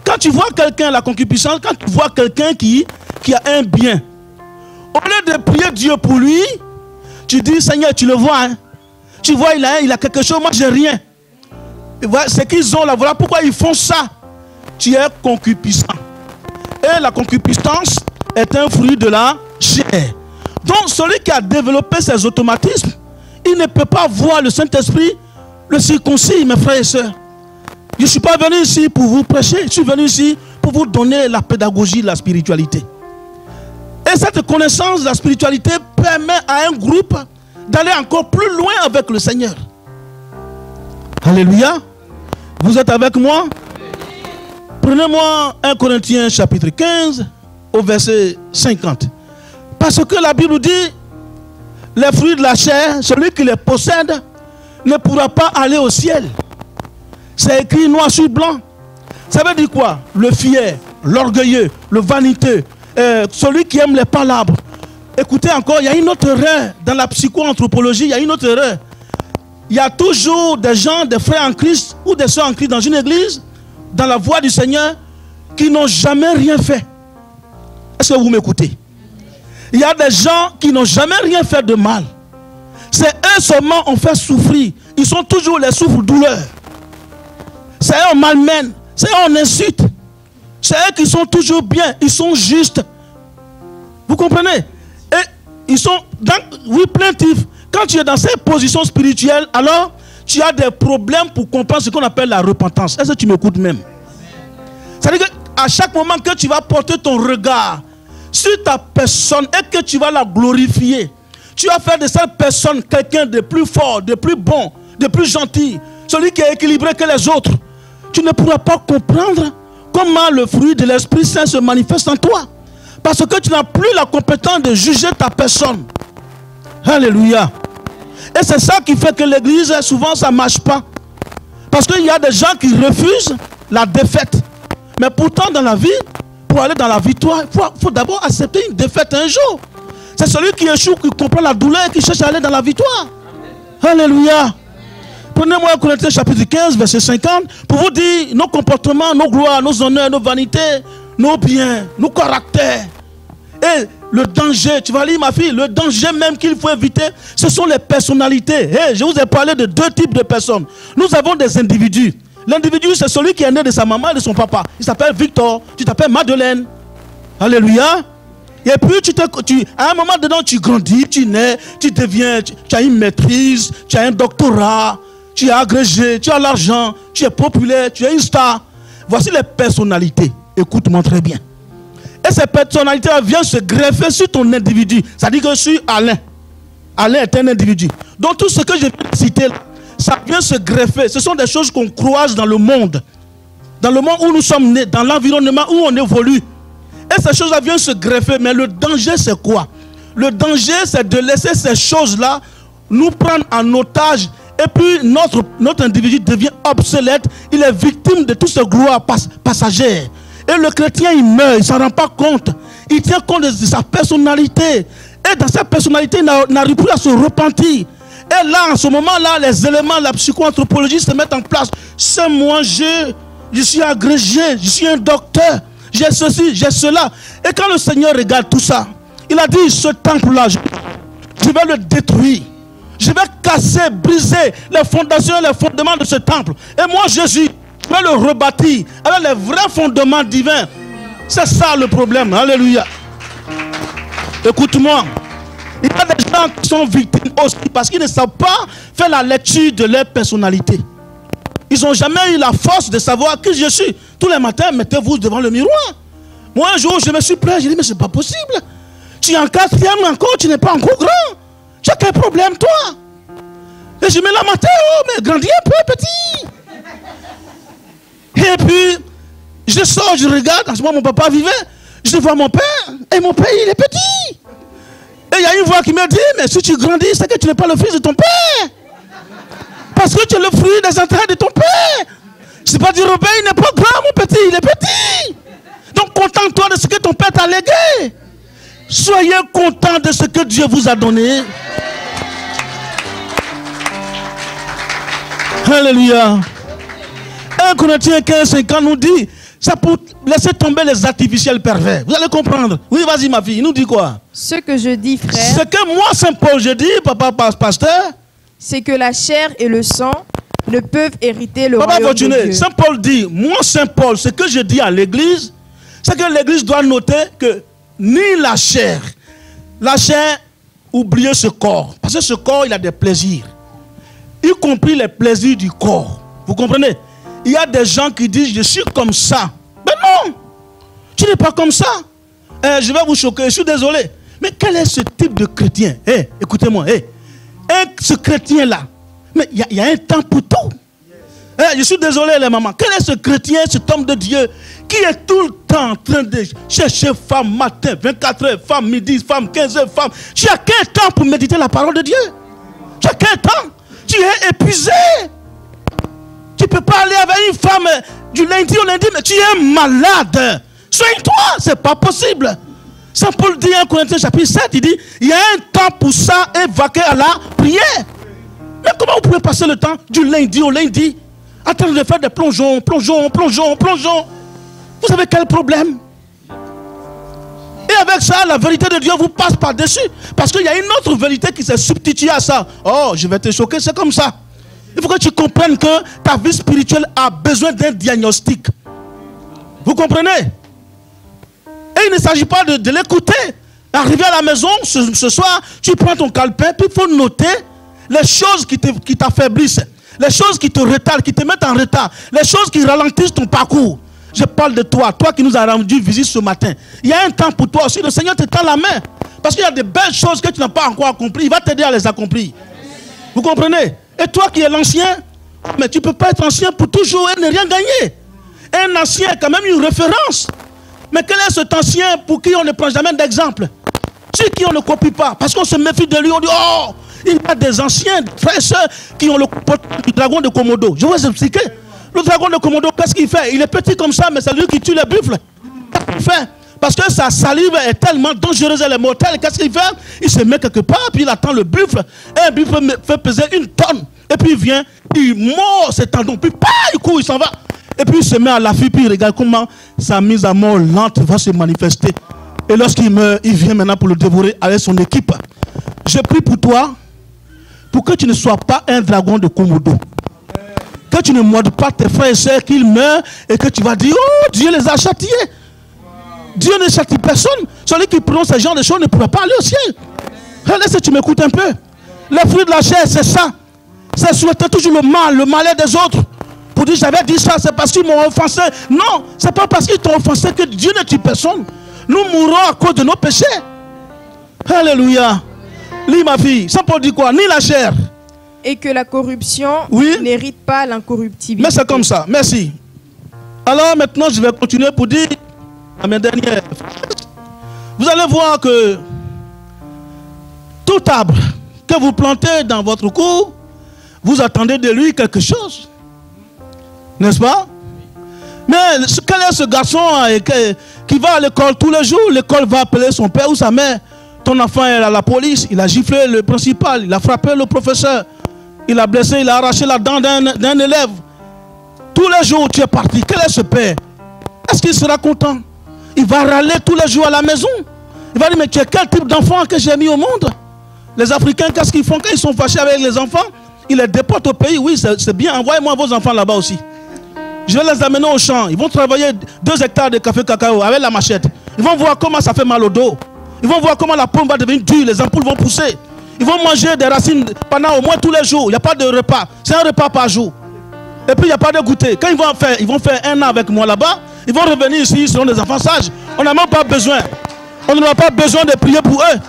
quand tu vois quelqu'un, la concupiscence, quand tu vois quelqu'un qui a un bien, au lieu de prier Dieu pour lui, tu dis, Seigneur, tu le vois, hein? Tu vois, il a quelque chose, moi j'ai rien. Voilà, ce qu'ils ont là, voilà pourquoi ils font ça. Tu es concupiscent. Et la concupiscence est un fruit de la chair. Donc celui qui a développé ces automatismes, il ne peut pas voir le Saint-Esprit, le circoncis, mes frères et sœurs. Je ne suis pas venu ici pour vous prêcher, je suis venu ici pour vous donner la pédagogie de la spiritualité. Et cette connaissance de la spiritualité permet à un groupe d'aller encore plus loin avec le Seigneur. Alléluia. Vous êtes avec moi? Prenez-moi 1 Corinthiens chapitre 15 au verset 50. Parce que la Bible dit, les fruits de la chair, celui qui les possède ne pourra pas aller au ciel. C'est écrit noir sur blanc. Ça veut dire quoi? Le fier, l'orgueilleux, le vaniteux, celui qui aime les palabres. Écoutez encore, il y a une autre erreur dans la psycho-anthropologie, il y a une autre erreur. Il y a toujours des gens, des frères en Christ ou des sœurs en Christ dans une église, dans la voie du Seigneur, qui n'ont jamais rien fait. Est-ce que vous m'écoutez? Il y a des gens qui n'ont jamais rien fait de mal. C'est eux seulement on fait souffrir. Ils sont toujours les souffres-douleurs. C'est eux on malmène. C'est eux on insulte. C'est eux qui sont toujours bien. Ils sont justes. Vous comprenez? Et ils sont plaintifs. Quand tu es dans ces positions spirituelles, alors tu as des problèmes pour comprendre ce qu'on appelle la repentance. Est-ce que tu m'écoutes même? C'est-à-dire qu'à chaque moment que tu vas porter ton regard sur ta personne et que tu vas la glorifier, tu vas faire de cette personne quelqu'un de plus fort, de plus bon, de plus gentil, celui qui est équilibré que les autres. Tu ne pourras pas comprendre comment le fruit de l'Esprit Saint se manifeste en toi. Parce que tu n'as plus la compétence de juger ta personne. Alléluia. Et c'est ça qui fait que l'église, souvent, ça ne marche pas. Parce qu'il y a des gens qui refusent la défaite. Mais pourtant, dans la vie, pour aller dans la victoire, il faut d'abord accepter une défaite un jour. C'est celui qui échoue, qui comprend la douleur et qui cherche à aller dans la victoire. Alléluia. Prenez-moi 1 Corinthiens chapitre 15, verset 50, pour vous dire nos comportements, nos gloires, nos honneurs, nos vanités, nos biens, nos caractères. Et le danger, tu vas lire ma fille, le danger même qu'il faut éviter, ce sont les personnalités. Hey, je vous ai parlé de deux types de personnes. Nous avons des individus. L'individu, c'est celui qui est né de sa maman et de son papa. Il s'appelle Victor, tu t'appelles Madeleine. Alléluia. Et puis, à un moment dedans, tu grandis, tu nais, tu deviens, tu as une maîtrise, tu as un doctorat, tu es agrégé, tu as l'argent, tu es populaire, tu es une star. Voici les personnalités. Écoute-moi très bien. Et ces personnalités viennent se greffer sur ton individu. C'est-à-dire que sur Alain. Alain est un individu. Donc tout ce que je viens de citer, ça vient se greffer. Ce sont des choses qu'on croise dans le monde. Dans le monde où nous sommes nés, dans l'environnement où on évolue. Et ces choses-là viennent se greffer. Mais le danger, c'est quoi? Le danger, c'est de laisser ces choses-là nous prendre en otage. Et puis notre individu devient obsolète. Il est victime de toute cette gloire passagère. Et le chrétien, il meurt, il ne s'en rend pas compte. Il tient compte de sa personnalité. Et dans sa personnalité, il n'arrive plus à se repentir. Et là, en ce moment-là, les éléments de la psycho-anthropologie se mettent en place. C'est moi, je suis agrégé, je suis un docteur, j'ai ceci, j'ai cela. Et quand le Seigneur regarde tout ça, il a dit, ce temple-là, je vais le détruire. Je vais casser, briser les fondations et les fondements de ce temple. Et moi, Jésus, je vais le rebâtir avec les vrais fondements divins. C'est ça le problème. Alléluia. Écoute-moi. Il y a des gens qui sont victimes aussi parce qu'ils ne savent pas faire la lecture de leur personnalité. Ils n'ont jamais eu la force de savoir qui je suis. Tous les matins, mettez-vous devant le miroir. Moi, un jour, je me suis plaint. J'ai dit, mais c'est pas possible. Tu es en 4e encore, tu n'es pas encore grand. Tu as quel problème, toi? Et je me lamentais, oh, mais grandis un peu, petit. Et puis, je sors, je regarde. En ce moment, mon papa vivait. Je vois mon père. Et mon père, il est petit. Et il y a une voix qui me dit, mais si tu grandis, c'est que tu n'es pas le fils de ton père. Parce que tu es le fruit des entrailles de ton père. Je ne sais pas dire, Robert, il n'est pas grand, mon petit, il est petit. Donc, contente-toi de ce que ton père t'a légué. Soyez content de ce que Dieu vous a donné. Alléluia. 1 Corinthiens 15, 50 nous dit, C'est pour laisser tomber les artificiels pervers. Vous allez comprendre. Oui, vas-y ma fille, il nous dit quoi? Ce que je dis, frère, Ce que moi, Saint Paul, je dis, papa, pasteur, c'est que la chair et le sang ne peuvent hériter le papa, royaume de Dieu. Saint Paul dit, moi, Saint Paul, ce que je dis à l'église, c'est que l'église doit noter que ni la chair, oubliez ce corps. Parce que ce corps, il a des plaisirs. Y compris les plaisirs du corps. Vous comprenez? Il y a des gens qui disent, je suis comme ça. Mais non, tu n'es pas comme ça. Je vais vous choquer, je suis désolé. Mais quel est ce type de chrétien? Écoutez-moi, ce chrétien-là, mais il y a un temps pour tout. Je suis désolé les mamans. Quel est ce chrétien, cet homme de Dieu qui est tout le temps en train de chercher femme matin, 24 heures, femme midi, femme 15 heures, femme. Tu as quel temps pour méditer la parole de Dieu? Tu as quel temps? Tu es épuisé. Tu ne peux pas aller avec une femme du lundi au lundi, mais tu es malade. Soigne-toi, ce n'est pas possible. Saint Paul dit en Corinthiens chapitre 7, il dit, il y a un temps pour ça et vaquer à la prière. Mais comment vous pouvez passer le temps du lundi au lundi en train de faire des plongeons? Vous avez quel problème? Et avec ça, la vérité de Dieu vous passe par-dessus. Parce qu'il y a une autre vérité qui s'est substituée à ça. Oh, je vais te choquer, c'est comme ça. Il faut que tu comprennes que ta vie spirituelle a besoin d'un diagnostic. Vous comprenez? Et il ne s'agit pas de l'écouter. Arrivé à la maison, ce soir, tu prends ton calepin, puis il faut noter les choses qui t'affaiblissent, les choses qui te retardent, qui te mettent en retard, les choses qui ralentissent ton parcours. Je parle de toi, toi qui nous as rendu visite ce matin. Il y a un temps pour toi aussi. Le Seigneur te tend la main. Parce qu'il y a de belles choses que tu n'as pas encore accomplies. Il va t'aider à les accomplir. Vous comprenez? Et toi qui es l'ancien, mais tu ne peux pas être ancien pour toujours et ne rien gagner. Un ancien a quand même une référence. Mais quel est cet ancien pour qui on ne prend jamais d'exemple? Sur qui on ne copie pas. Parce qu'on se méfie de lui, on dit, oh, il y a des anciens frères et sœurs qui ont le comportement du dragon de Komodo. Je vais vous expliquer. Le dragon de Komodo, qu'est-ce qu'il fait? Il est petit comme ça, mais c'est lui qui tue les buffles. Qu'est-ce qu'il fait? Parce que sa salive est tellement dangereuse, elle est mortelle. Qu'est-ce qu'il fait? Il se met quelque part, puis il attend le buffle. Et un buffle fait peser 1 tonne. Et puis il vient, il mord ses tendons, puis il court, il s'en va. Et puis il se met à l'affût, puis il regarde comment sa mise à mort lente va se manifester. Et lorsqu'il meurt, il vient maintenant pour le dévorer avec son équipe. Je prie pour toi, pour que tu ne sois pas un dragon de Komodo. Que tu ne mordes pas tes frères et sœurs, qu'ils meurent, et que tu vas dire, oh, Dieu les a châtiés. Dieu ne châtie personne. Celui qui prononce ce genre de choses ne pourra pas aller au ciel. Laisse, tu m'écoutes un peu. Les fruits de la chair, c'est ça. C'est souhaiter toujours le malheur des autres. Pour dire, j'avais dit ça, c'est parce qu'ils m'ont offensé. Non, c'est pas parce qu'ils t'ont offensé que Dieu ne tue personne. Nous mourrons à cause de nos péchés. Alléluia. Lis ma fille. Saint Paul dit quoi? Ni la chair. Et que la corruption n'hérite pas l'incorruptibilité. Mais c'est comme ça. Merci. Alors maintenant, je vais continuer pour dire à mes dernières. Vous allez voir que tout arbre que vous plantez dans votre cour, vous attendez de lui quelque chose. N'est-ce pas? Mais quel est ce garçon qui va à l'école tous les jours? L'école va appeler son père ou sa mère. Ton enfant est à la police, il a giflé le principal, il a frappé le professeur, il a blessé, il a arraché la dent d'un élève. Tous les jours où tu es parti, quel est ce père? Est-ce qu'il sera content? Il va râler tous les jours à la maison. Il va dire, mais tu es quel type d'enfant que j'ai mis au monde? Les Africains, qu'est-ce qu'ils font quand ils sont fâchés avec les enfants? Ils les déportent au pays. Oui, c'est bien, envoyez-moi vos enfants là-bas aussi. Je vais les amener au champ. Ils vont travailler 2 hectares de café cacao avec la machette. Ils vont voir comment ça fait mal au dos. Ils vont voir comment la pomme va devenir dure, les ampoules vont pousser. Ils vont manger des racines pendant au moins tous les jours. Il n'y a pas de repas. C'est un repas par jour. Et puis il n'y a pas de goûter. Quand ils vont faire 1 an avec moi là-bas, ils vont revenir ici, ils seront des enfants sages. On n'a même pas besoin. On n'aura pas besoin de prier pour eux.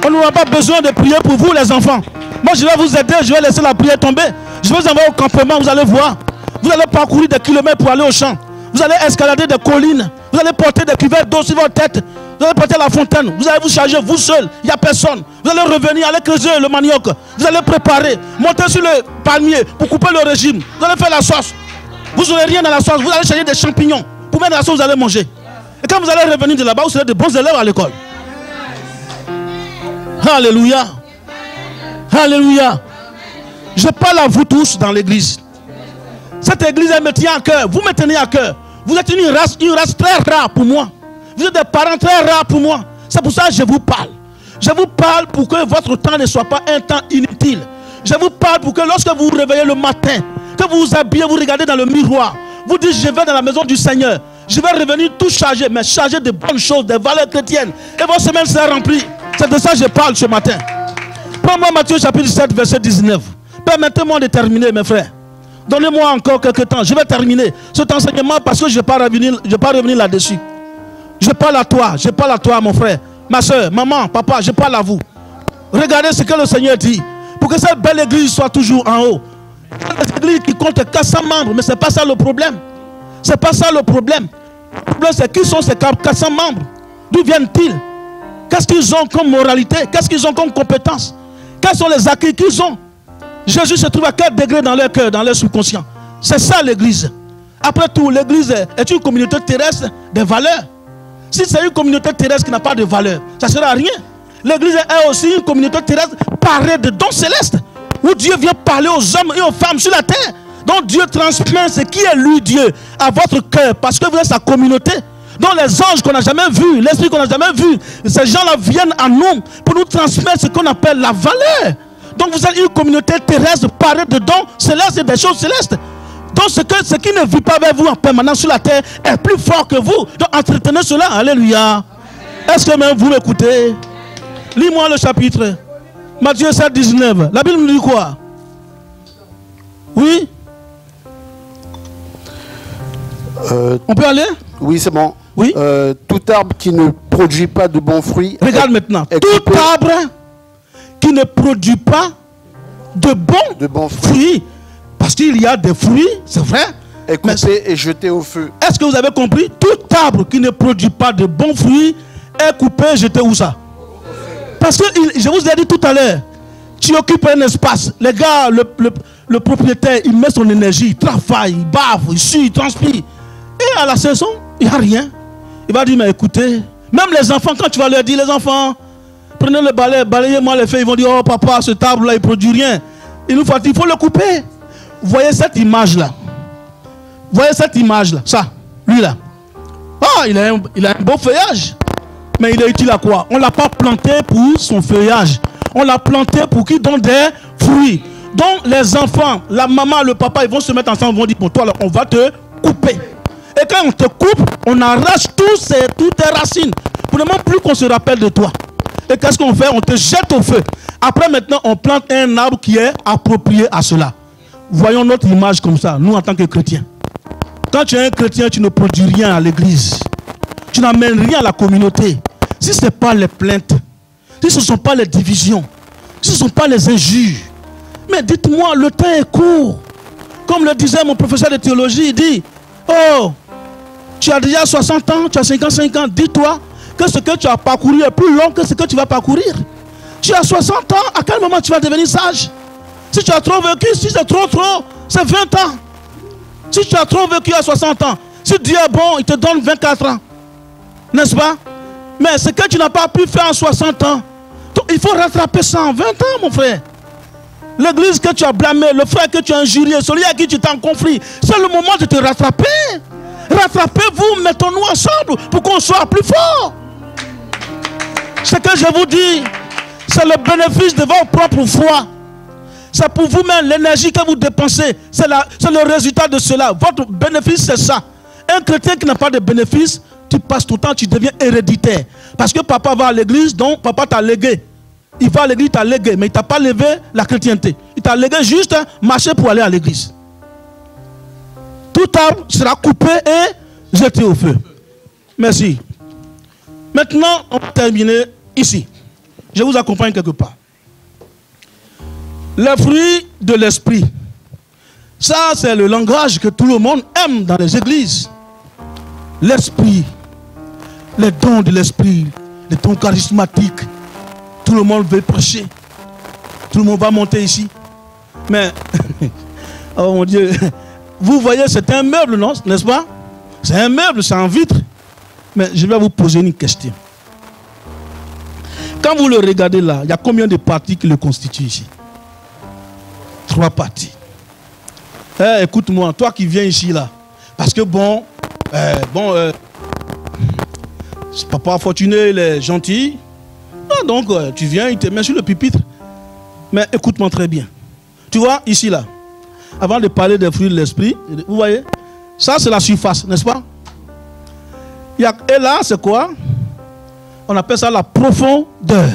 On n'aura pas besoin de prier pour vous les enfants. Moi je vais vous aider, je vais laisser la prière tomber. Je vais vous envoyer au campement, vous allez voir. Vous allez parcourir des kilomètres pour aller au champ. Vous allez escalader des collines. Vous allez porter des cuvettes d'eau sur votre tête. Vous allez porter la fontaine. Vous allez vous charger vous seul. Il n'y a personne. Vous allez revenir, aller creuser le manioc. Vous allez préparer. Monter sur le palmier pour couper le régime. Vous allez faire la sauce. Vous n'aurez rien dans la sauce. Vous allez chercher des champignons. Pour mettre la sauce, vous allez manger. Et quand vous allez revenir de là-bas, vous serez de bons élèves à l'école. Alléluia. Alléluia. Je parle à vous tous dans l'église. Cette église, elle me tient à cœur. Vous me tenez à cœur. Vous êtes une race très rare pour moi. Vous êtes des parents très rares pour moi. C'est pour ça que je vous parle. Je vous parle pour que votre temps ne soit pas un temps inutile. Je vous parle pour que lorsque vous vous réveillez le matin, que vous vous habillez, vous regardez dans le miroir, vous dites je vais dans la maison du Seigneur. Je vais revenir tout chargé, mais chargé de bonnes choses, des valeurs chrétiennes. Et votre semaine sera remplie. C'est de ça que je parle ce matin. Prends-moi Matthieu chapitre 7, verset 19. Permettez-moi de terminer, mes frères. Donnez-moi encore quelques temps. Je vais terminer cet enseignement parce que je ne vais pas revenir là-dessus. Je parle à toi, mon frère, ma soeur, maman, papa, je parle à vous. Regardez ce que le Seigneur dit. Pour que cette belle église soit toujours en haut. Cette église qui compte 400 membres, mais ce n'est pas ça le problème. Ce n'est pas ça le problème. Le problème, c'est qui sont ces 400 membres? D'où viennent-ils? Qu'est-ce qu'ils ont comme moralité? Qu'est-ce qu'ils ont comme compétence? Quels sont les acquis qu'ils ont? Jésus se trouve à quel degré dans leur cœur, dans leur subconscient? C'est ça l'église. Après tout, l'église est une communauté terrestre de valeurs. Si c'est une communauté terrestre qui n'a pas de valeur, ça ne sert à rien. L'église est aussi une communauté terrestre parée de dons célestes, où Dieu vient parler aux hommes et aux femmes sur la terre. Donc Dieu transmet ce qui est lui, Dieu, à votre cœur, parce que vous êtes sa communauté. Donc les anges qu'on n'a jamais vus, l'esprit qu'on n'a jamais vu, ces gens-là viennent à nous pour nous transmettre ce qu'on appelle la valeur. Donc vous êtes une communauté terrestre parée de dons célestes et des choses célestes. Donc ce qui ne vit pas avec vous en permanence sur la terre est plus fort que vous. Donc entretenez cela. Alléluia. Est-ce que même vous m'écoutez? Lis-moi le chapitre. Matthieu 7, 19. La Bible nous dit quoi? Oui? On peut aller? Oui, c'est bon. Oui? Tout arbre qui ne produit pas de bons fruits. Regarde maintenant. Tout arbre qui ne produit pas de bons fruits. Parce qu'il y a des fruits, c'est vrai. Est coupé et jeté au feu. Est-ce que vous avez compris? Tout arbre qui ne produit pas de bons fruits est coupé et jeté où ça? Parce que je vous ai dit tout à l'heure, tu occupes un espace. Les gars, le propriétaire, il met son énergie, il travaille, il bave, il sue, il transpire. Et à la saison, il n'y a rien. Il va dire, mais écoutez, même les enfants, quand tu vas leur dire, les enfants, prenez le balai, balayez-moi les feuilles, ils vont dire, oh papa, cet arbre-là, il ne produit rien. Il faut le couper. Vous voyez cette image-là? Vous voyez cette image-là? Ça, lui-là. Ah, il a un beau feuillage. Mais il est utile à quoi? On ne l'a pas planté pour son feuillage. On l'a planté pour qu'il donne des fruits. Donc les enfants, la maman, le papa, ils vont se mettre ensemble, ils vont dire, bon, toi, là, on va te couper. Et quand on te coupe, on arrache toutes tes racines. Pour ne même plus qu'on se rappelle de toi. Et qu'est-ce qu'on fait? On te jette au feu. Après, maintenant, on plante un arbre qui est approprié à cela. Voyons notre image comme ça, nous en tant que chrétiens. Quand tu es un chrétien, tu ne produis rien à l'église. Tu n'amènes rien à la communauté. Si ce n'est pas les plaintes, si ce ne sont pas les divisions, si ce ne sont pas les injures. Mais dites-moi, le temps est court. Comme le disait mon professeur de théologie, il dit, oh, tu as déjà 60 ans, tu as 55 ans, dis-toi que ce que tu as parcouru est plus long que ce que tu vas parcourir. Tu as 60 ans, à quel moment tu vas devenir sage? Si tu as trop vécu, si c'est trop, c'est 20 ans. Si tu as trop vécu à 60 ans, si Dieu est bon, il te donne 24 ans. N'est-ce pas? Mais ce que tu n'as pas pu faire en 60 ans, il faut rattraper ça en 20 ans, mon frère. L'église que tu as blâmé, le frère que tu as injurié, celui à qui tu t'es en conflit, c'est le moment de te rattraper. Rattrapez-vous, mettons-nous ensemble pour qu'on soit plus fort. Ce que je vous dis, c'est le bénéfice de votre propre foi. C'est pour vous-même l'énergie que vous dépensez. C'est le résultat de cela. Votre bénéfice, c'est ça. Un chrétien qui n'a pas de bénéfice, tu passes ton temps, tu deviens héréditaire. Parce que papa va à l'église, donc papa t'a légué. Il va à l'église, il t'a légué, mais il ne t'a pas levé la chrétienté. Il t'a légué juste marcher pour aller à l'église. Tout arbre sera coupé et jeté au feu. Merci. Maintenant, on va terminer ici. Je vous accompagne quelque part. Les fruits de l'esprit. Ça, c'est le langage que tout le monde aime dans les églises. L'esprit, les dons de l'esprit, les dons charismatiques. Tout le monde veut prêcher. Tout le monde va monter ici. Mais, oh mon Dieu, vous voyez, c'est un meuble, non? N'est-ce pas? C'est un meuble, c'est en vitre. Mais je vais vous poser une question. Quand vous le regardez là, il y a combien de parties qui le constituent ici? 3 parties. Écoute-moi, toi qui viens ici là, parce que bon, Papa Fortuné, il est gentil. Ah, donc, tu viens, il te met sur le pupitre. Mais écoute-moi très bien. Tu vois, ici, là, avant de parler des fruits de l'esprit, vous voyez, ça, c'est la surface, n'est-ce pas? Et là, c'est quoi? On appelle ça la profondeur.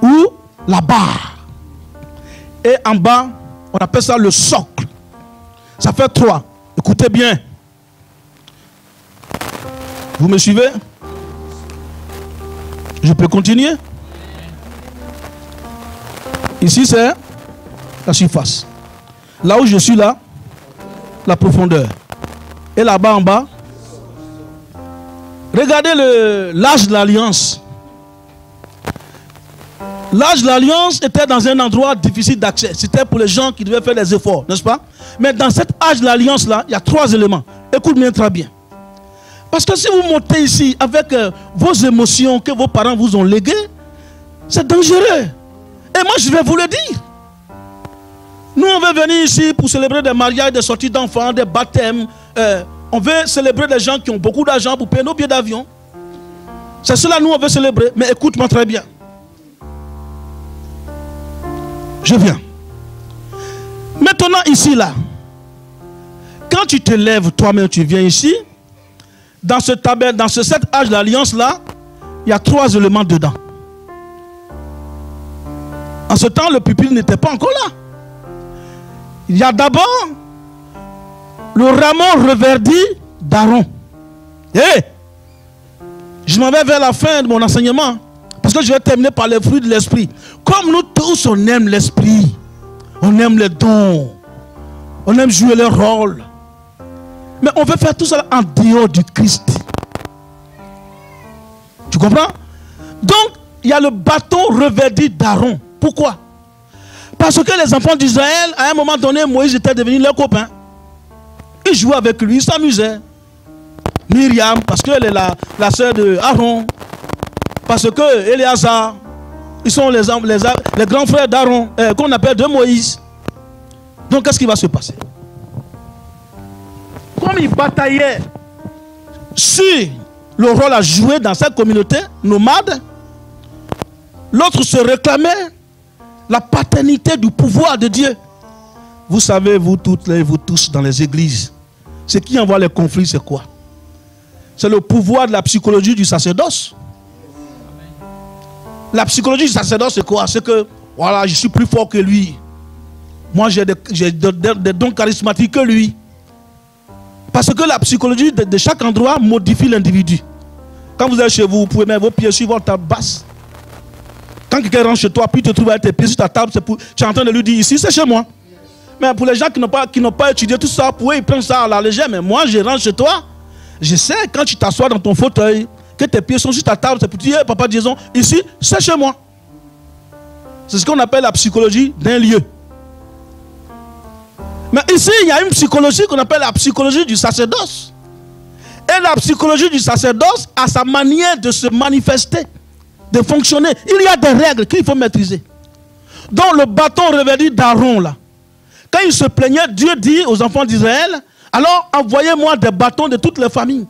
Ou la barre. Et en bas, on appelle ça le socle. Ça fait 3. Écoutez bien. Vous me suivez? Je peux continuer? Ici, c'est la surface. Là où je suis là, la profondeur. Et là-bas en bas, regardez l'âge de l'alliance. L'âge de l'alliance était dans un endroit difficile d'accès. C'était pour les gens qui devaient faire des efforts, n'est-ce pas? Mais dans cet âge de l'alliance là, il y a 3 éléments. Écoute-moi très bien. Parce que si vous montez ici avec vos émotions que vos parents vous ont léguées, c'est dangereux. Et moi je vais vous le dire. Nous on veut venir ici pour célébrer des mariages, des sorties d'enfants, des baptêmes. On veut célébrer des gens qui ont beaucoup d'argent pour payer nos billets d'avion. C'est cela nous on veut célébrer. Mais écoute-moi très bien. Je viens. Maintenant ici là, quand tu te lèves toi-même, tu viens ici, dans ce tabernacle, dans cet âge de l'alliance là, il y a 3 éléments dedans. En ce temps, le pupitre n'était pas encore là. Il y a d'abord le rameau reverdi d'Aaron. Je m'en vais vers la fin de mon enseignement. Parce que je vais terminer par les fruits de l'esprit. Comme nous tous, on aime l'esprit. On aime les dons. On aime jouer le rôle. Mais on veut faire tout ça en dehors du Christ. Tu comprends? Donc, il y a le bâton revêtu d'Aaron. Pourquoi? Parce que les enfants d'Israël, à un moment donné, Moïse était devenu leur copain. Ils jouaient avec lui, ils s'amusaient. Myriam, parce qu'elle est la sœur de Aaron. Parce que Éléazar, ils sont les grands frères d'Aaron, qu'on appelle de Moïse. Donc, qu'est-ce qui va se passer? Comme ils bataillaient sur le rôle à jouer dans cette communauté nomade, l'autre se réclamait la paternité du pouvoir de Dieu. Vous savez, vous toutes et vous tous dans les églises, ce qui envoie les conflits, c'est quoi? C'est le pouvoir de la psychologie du sacerdoce. La psychologie du sacerdoce, c'est quoi? C'est que, voilà, je suis plus fort que lui. Moi, j'ai des dons charismatiques que lui. Parce que la psychologie de chaque endroit modifie l'individu. Quand vous êtes chez vous, vous pouvez mettre vos pieds sur votre table basse. Quand quelqu'un rentre chez toi, puis te trouve avec tes pieds sur ta table, tu es en train de lui dire ici, c'est chez moi. Mais pour les gens qui n'ont pas étudié tout ça, pour eux, ils prennent ça à la légère. Mais moi, je rentre chez toi, je sais, quand tu t'assois dans ton fauteuil, que tes pieds sont sur ta table, c'est pour dire, papa, disons, ici, c'est chez moi. C'est ce qu'on appelle la psychologie d'un lieu. Mais ici, il y a une psychologie qu'on appelle la psychologie du sacerdoce. Et la psychologie du sacerdoce a sa manière de se manifester, de fonctionner. Il y a des règles qu'il faut maîtriser. Donc le bâton revêtu d'Aaron, là, quand il se plaignait, Dieu dit aux enfants d'Israël, alors envoyez-moi des bâtons de toutes les familles.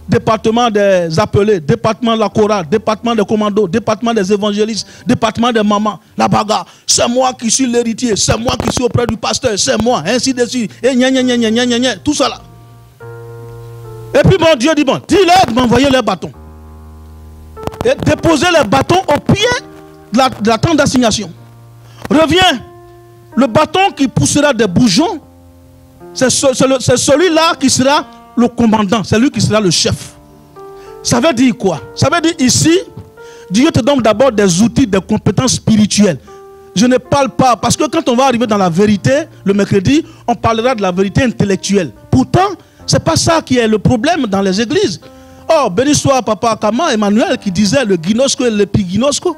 Département des appelés, département de la chorale, département des commandos, département des évangélistes, département des mamans, la bagarre. C'est moi qui suis l'héritier, c'est moi qui suis auprès du pasteur, c'est moi, ainsi de suite. Et tout ça là. Et puis bon, Dieu dit, bon, dis-leur de m'envoyer les bâtons. Et déposer les bâtons au pied de la tente d'assignation. Reviens, le bâton qui poussera des bourgeons, c'est celui-là qui sera le commandant, c'est lui qui sera le chef. Ça veut dire quoi? Ça veut dire ici, Dieu te donne d'abord des outils, des compétences spirituelles. Je ne parle pas, parce que quand on va arriver dans la vérité, le mercredi, on parlera de la vérité intellectuelle. Pourtant, ce n'est pas ça qui est le problème dans les églises. Oh, béni soit Papa Kama Emmanuel qui disait le ginosko et l'épiginosko.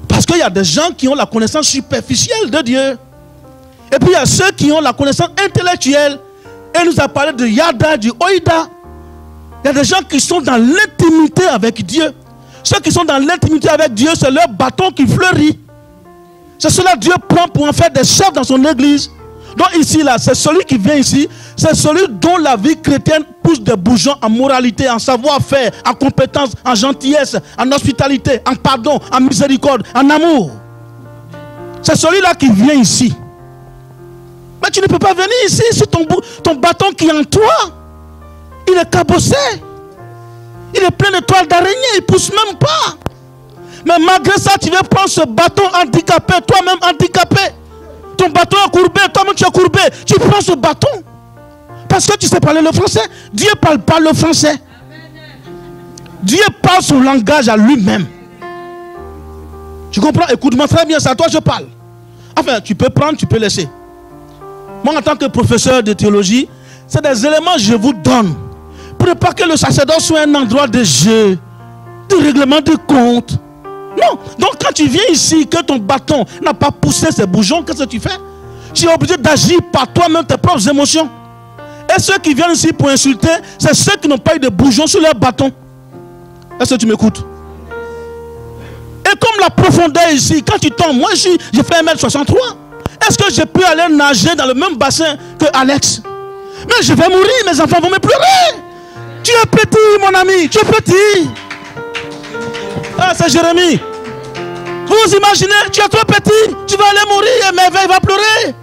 Parce qu'il y a des gens qui ont la connaissance superficielle de Dieu. Et puis il y a ceux qui ont la connaissance intellectuelle. Et il nous a parlé de Yada, du Oïda. Il y a des gens qui sont dans l'intimité avec Dieu. Ceux qui sont dans l'intimité avec Dieu, c'est leur bâton qui fleurit. C'est cela que Dieu prend pour en faire des chefs dans son église. Donc ici, là, c'est celui qui vient ici, c'est celui dont la vie chrétienne pousse des bourgeons en moralité, en savoir-faire, en compétence, en gentillesse, en hospitalité, en pardon, en miséricorde, en amour. C'est celui-là qui vient ici. Mais tu ne peux pas venir ici si ton bâton qui est en toi, il est cabossé. Il est plein de toiles d'araignée, il ne pousse même pas. Mais malgré ça, tu veux prendre ce bâton handicapé, toi-même handicapé. Ton bâton est courbé, toi-même tu es courbé. Tu prends ce bâton. Parce que tu sais parler le français. Dieu ne parle pas le français. Dieu parle son langage à lui-même. Tu comprends? Écoute-moi très bien, c'est à toi que je parle. Enfin, tu peux prendre, tu peux laisser. Moi, en tant que professeur de théologie, c'est des éléments que je vous donne. Pour ne pas que le sacerdoce soit un endroit de jeu, de règlement de compte. Non. Donc quand tu viens ici, que ton bâton n'a pas poussé ses bourgeons, qu'est-ce que tu fais? Tu es obligé d'agir par toi-même tes propres émotions. Et ceux qui viennent ici pour insulter, c'est ceux qui n'ont pas eu de bourgeons sur leur bâton. Est-ce que tu m'écoutes? Et comme la profondeur ici, quand tu tombes, moi j'ai fait 1m63. Est-ce que j'ai pu aller nager dans le même bassin que Alex? Mais je vais mourir, mes enfants vont me pleurer. Tu es petit, mon ami, tu es petit. Ah, c'est Jérémie. Vous imaginez, tu es trop petit, tu vas aller mourir et Merveille va pleurer.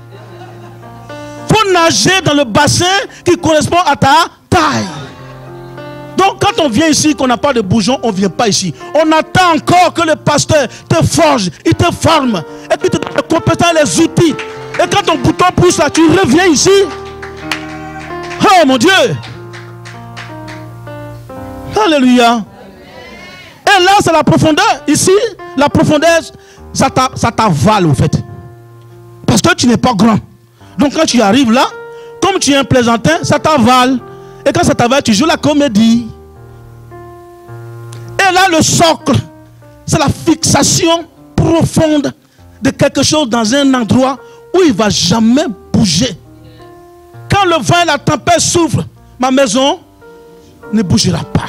Il faut nager dans le bassin qui correspond à ta taille. Donc quand on vient ici, qu'on n'a pas de bourgeon, on ne vient pas ici. On attend encore que le pasteur te forge, il te forme, et puis te donne les compétences, les outils. Et quand ton bouton pousse là, tu reviens ici. Oh mon Dieu. Alléluia. Et là, c'est la profondeur. Ici, la profondeur, ça t'avale au fait. Parce que tu n'es pas grand. Donc quand tu arrives là, comme tu es un plaisantin, ça t'avale. Et quand ça t'avale, tu joues la comédie. Et là, le socle, c'est la fixation profonde de quelque chose dans un endroit où il ne va jamais bouger. Quand le vent et la tempête souffrent, ma maison ne bougera pas.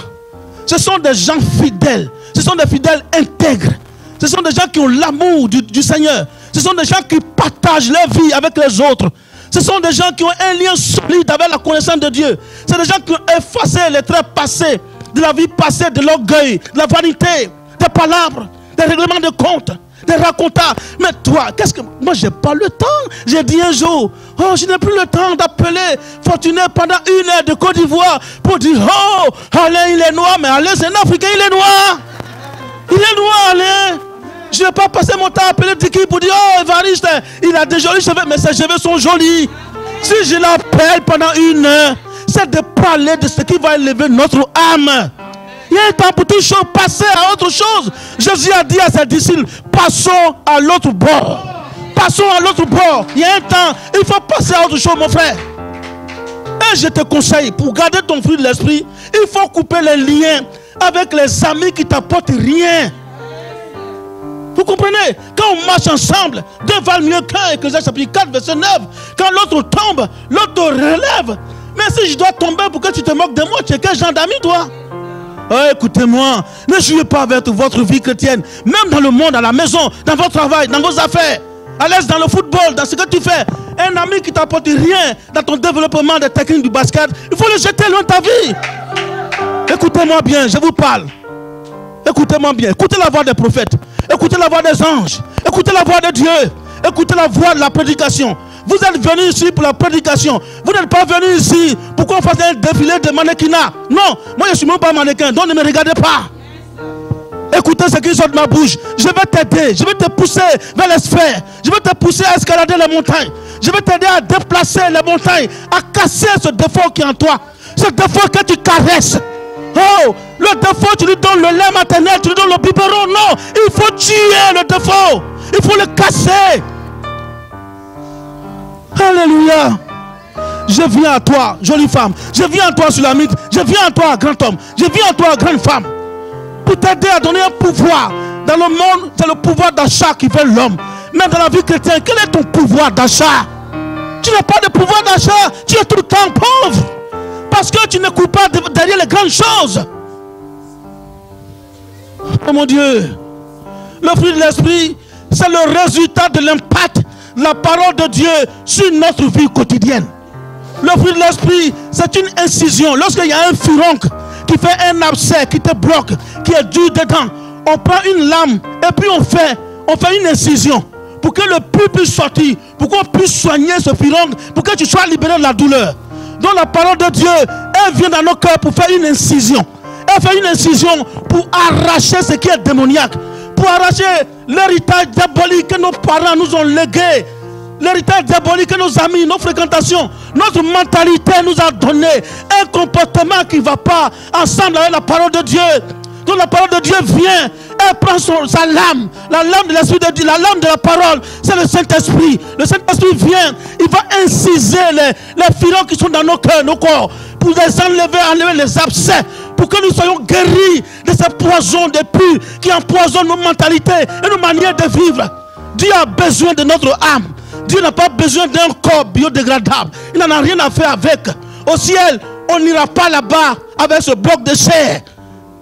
Ce sont des gens fidèles. Ce sont des fidèles intègres. Ce sont des gens qui ont l'amour du Seigneur. Ce sont des gens qui partagent leur vie avec les autres. Ce sont des gens qui ont un lien solide avec la connaissance de Dieu. C'est des gens qui ont effacé les traits passés, de la vie passée, de l'orgueil, de la vanité, des palabres, des règlements de compte, des racontats. Mais toi, qu'est-ce que... Moi, je n'ai pas le temps. J'ai dit un jour, oh, je n'ai plus le temps d'appeler Fortuné pendant 1 heure de Côte d'Ivoire pour dire, oh, Alain, il est noir. Mais Alain, c'est un Africain, il est noir. Il est noir, Alain. Je ne vais pas passer mon temps à appeler Diki pour dire, oh, Évariste, il a des jolis cheveux, mais ses cheveux sont jolis. Si je l'appelle pendant 1 heure, c'est de parler de ce qui va élever notre âme. Il y a un temps pour toute chose, passer à autre chose. Jésus a dit à ses disciples, passons à l'autre bord. Passons à l'autre bord. Il y a un temps, il faut passer à autre chose, mon frère. Et je te conseille, pour garder ton fruit de l'esprit, il faut couper les liens avec les amis qui t'apportent rien. Vous comprenez? Quand on marche ensemble, deux valent mieux qu'un. Ecclésiaste chapitre 4, verset 9. Quand l'autre tombe, l'autre te relève. Mais si je dois tomber pour que tu te moques de moi, tu es quel genre d'ami, toi? Oh, écoutez-moi, ne jouez pas avec votre vie chrétienne. Même dans le monde, à la maison, dans votre travail, dans vos affaires, à l'aise dans le football, dans ce que tu fais. Un ami qui t'apporte rien dans ton développement des techniques du basket, il faut le jeter loin de ta vie. Écoutez-moi bien, je vous parle. Écoutez-moi bien, écoutez la voix des prophètes, écoutez la voix des anges, écoutez la voix de Dieu, écoutez la voix de la prédication. Vous êtes venus ici pour la prédication. Vous n'êtes pas venus ici pour qu'on fasse un défilé de mannequinat. Non, moi je ne suis même pas mannequin, donc ne me regardez pas. Écoutez ce qui sort de ma bouche. Je vais t'aider, je vais te pousser vers les sphères. Je vais te pousser à escalader les montagnes. Je vais t'aider à déplacer les montagnes, à casser ce défaut qui est en toi. Ce défaut que tu caresses. Oh, le défaut, tu lui donnes le lait maternel, tu lui donnes le biberon. Non, il faut tuer le défaut. Il faut le casser. Alléluia. Je viens à toi, jolie femme. Je viens à toi, Sulamite. Je viens à toi, grand homme. Je viens à toi, grande femme. Pour t'aider à donner un pouvoir. Dans le monde, c'est le pouvoir d'achat qui fait l'homme. Mais dans la vie chrétienne, quel est ton pouvoir d'achat? Tu n'as pas de pouvoir d'achat. Tu es tout le temps pauvre. Parce que tu ne cours pas derrière les grandes choses. Oh mon Dieu. Le fruit de l'esprit, c'est le résultat de l'impact la parole de Dieu sur notre vie quotidienne. Le fruit de l'esprit, c'est une incision. Lorsqu'il y a un furoncle qui fait un abcès, qui te bloque, qui est dur dedans, on prend une lame et puis on fait une incision pour que le pus puisse sortir, pour qu'on puisse soigner ce furoncle, pour que tu sois libéré de la douleur. Donc la parole de Dieu, elle vient dans nos cœurs pour faire une incision. Elle fait une incision pour arracher ce qui est démoniaque, pour arracher l'héritage diabolique que nos parents nous ont légué, l'héritage diabolique que nos amis, nos fréquentations, notre mentalité nous a donné, un comportement qui ne va pas ensemble avec la parole de Dieu. Donc la parole de Dieu vient, elle prend sa lame, la lame de l'Esprit de Dieu, la lame de la parole, c'est le Saint-Esprit. Le Saint-Esprit vient, il va inciser les filons qui sont dans nos cœurs, nos corps, pour les enlever les abcès, pour que nous soyons guéris de ces poisons de pus qui empoisonnent nos mentalités et nos manières de vivre. Dieu a besoin de notre âme. Dieu n'a pas besoin d'un corps biodégradable. Il n'en a rien à faire avec. Au ciel, on n'ira pas là-bas avec ce bloc de chair.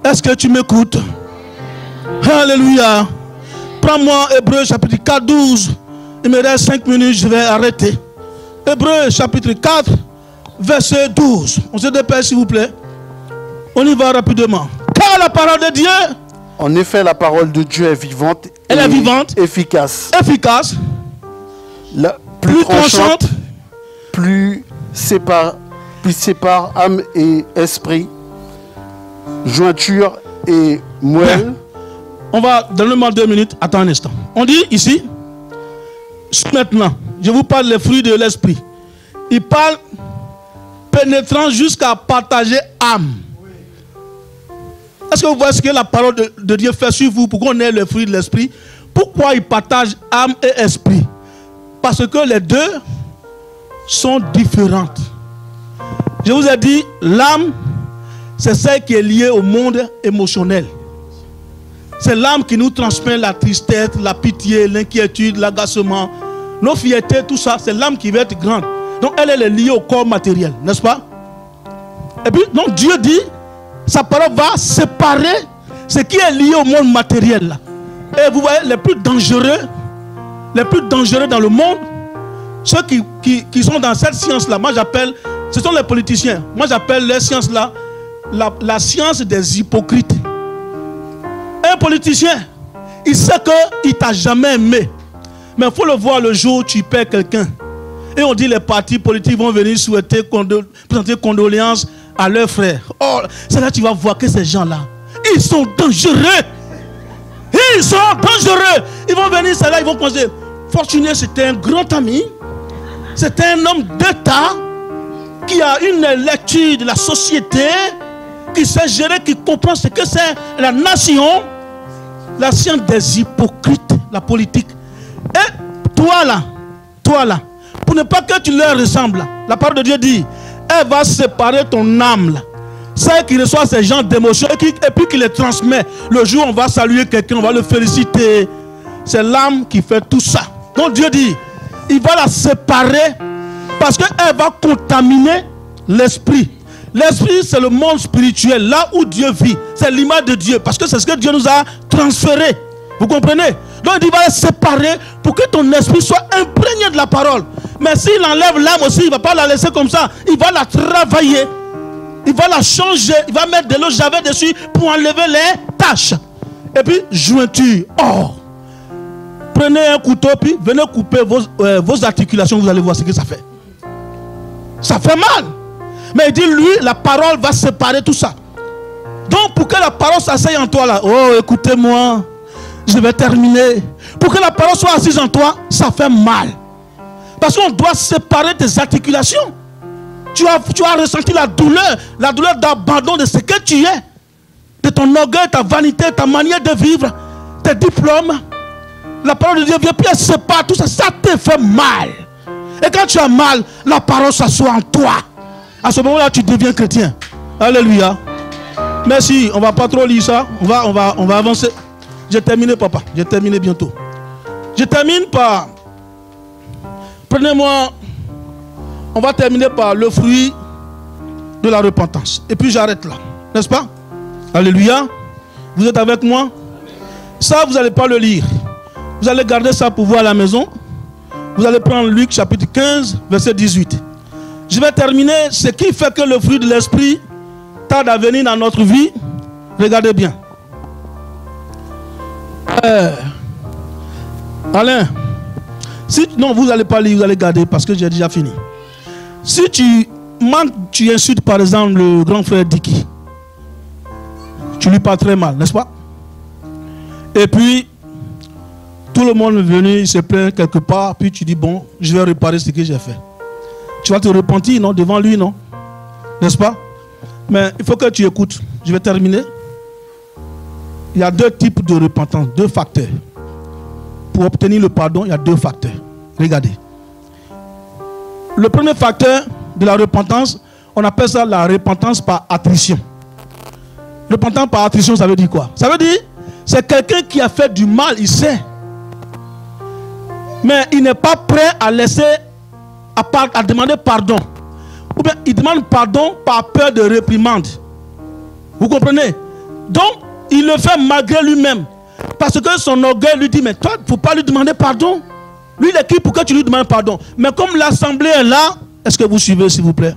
Est-ce que tu m'écoutes? Alléluia. Prends-moi Hébreux chapitre 4, 12. Il me reste 5 minutes, je vais arrêter. Hébreux chapitre 4, verset 12. On se dépêche s'il vous plaît. On y va rapidement. Car la parole de Dieu... En effet, la parole de Dieu est vivante. Elle est vivante. Efficace. Efficace. Plus tranchante. Plus sépare âme et esprit. Jointure et moelle. On va donner-moi 2 minutes. Attends un instant. On dit ici, maintenant, je vous parle des fruits de l'esprit. Il parle pénétrant jusqu'à partager âme. Est-ce que vous voyez ce que la parole de Dieu fait sur vous pour qu'on ait le fruit de l'esprit? Pourquoi il partage âme et esprit? Parce que les deux sont différentes. Je vous ai dit, l'âme, c'est celle qui est liée au monde émotionnel. C'est l'âme qui nous transmet la tristesse, la pitié, l'inquiétude, l'agacement, nos fiertés, tout ça. C'est l'âme qui va être grande. Donc elle est liée au corps matériel, n'est-ce pas? Et puis, donc Dieu dit, sa parole va séparer ce qui est lié au monde matériel. Là. Et vous voyez, les plus dangereux dans le monde, ceux qui sont dans cette science-là, moi j'appelle, ce sont les politiciens. Moi j'appelle les sciences-là la science des hypocrites. Un politicien, il sait qu'il ne t'a jamais aimé. Mais il faut le voir le jour où tu perds quelqu'un. Et on dit les partis politiques vont venir souhaiter présenter condoléances à leurs frères. Oh, c'est là que tu vas voir que ces gens-là, ils sont dangereux. Ils sont dangereux. Ils vont venir, c'est là, ils vont penser, Fortuné, c'était un grand ami. C'était un homme d'État qui a une lecture de la société, qui sait gérer, qui comprend ce que c'est la nation, la science des hypocrites, la politique. Et toi là, pour ne pas que tu leur ressembles, la parole de Dieu dit, elle va séparer ton âme là. Celle qui reçoit ces gens d'émotions et puis qui les transmet. Le jour où on va saluer quelqu'un, on va le féliciter. C'est l'âme qui fait tout ça. Donc Dieu dit, il va la séparer parce qu'elle va contaminer l'esprit. L'esprit, c'est le monde spirituel, là où Dieu vit. C'est l'image de Dieu, parce que c'est ce que Dieu nous a transféré. Vous comprenez? Donc il va la séparer pour que ton esprit soit imprégné de la parole. Mais s'il enlève l'âme aussi, il ne va pas la laisser comme ça. Il va la travailler. Il va la changer. Il va mettre de l'eau javel dessus pour enlever les taches. Et puis, jointure. Oh! Prenez un couteau, puis venez couper vos articulations. Vous allez voir ce que ça fait. Ça fait mal. Mais il dit, lui, la parole va séparer tout ça. Donc, pour que la parole s'asseye en toi, là, oh, écoutez-moi, je vais terminer. Pour que la parole soit assise en toi, ça fait mal. Parce qu'on doit séparer tes articulations. Tu as ressenti la douleur d'abandon de ce que tu es, de ton orgueil, ta vanité, ta manière de vivre, tes diplômes. La parole de Dieu vient, puis elle sépare tout ça, ça te fait mal. Et quand tu as mal, la parole s'assoit en toi. À ce moment-là, tu deviens chrétien. Alléluia. Merci, on ne va pas trop lire ça. On va avancer. J'ai terminé, papa. J'ai terminé bientôt. Je termine par... Prenez-moi... On va terminer par le fruit de la repentance. Et puis j'arrête là. N'est-ce pas? Alléluia. Vous êtes avec moi? Ça, vous n'allez pas le lire. Vous allez garder ça pour vous à la maison. Vous allez prendre Luc chapitre 15, verset 18. Je vais terminer. Ce qui fait que le fruit de l'esprit tarde à venir dans notre vie. Regardez bien. Alain, si, non, vous n'allez pas lire, vous allez garder parce que j'ai déjà fini. Si tu insultes par exemple le grand frère Dicky, tu lui parles très mal, n'est-ce pas? Et puis, tout le monde est venu, il se plaint quelque part, puis tu dis, bon, je vais réparer ce que j'ai fait. Tu vas te repentir, non, devant lui, non? N'est-ce pas? Mais il faut que tu écoutes. Je vais terminer. Il y a deux types de repentance, deux facteurs. Pour obtenir le pardon, il y a deux facteurs. Regardez. Le premier facteur de la repentance, on appelle ça la repentance par attrition. Repentance par attrition, ça veut dire quoi? Ça veut dire, c'est quelqu'un qui a fait du mal, il sait. Mais il n'est pas prêt à laisser, à demander pardon. Ou bien il demande pardon par peur de réprimande. Vous comprenez? Donc, il le fait malgré lui-même. Parce que son orgueil lui dit, mais toi, il ne faut pas lui demander pardon. Lui, il est qui pour que tu lui demandes pardon? Mais comme l'assemblée est là, est-ce que vous suivez, s'il vous plaît?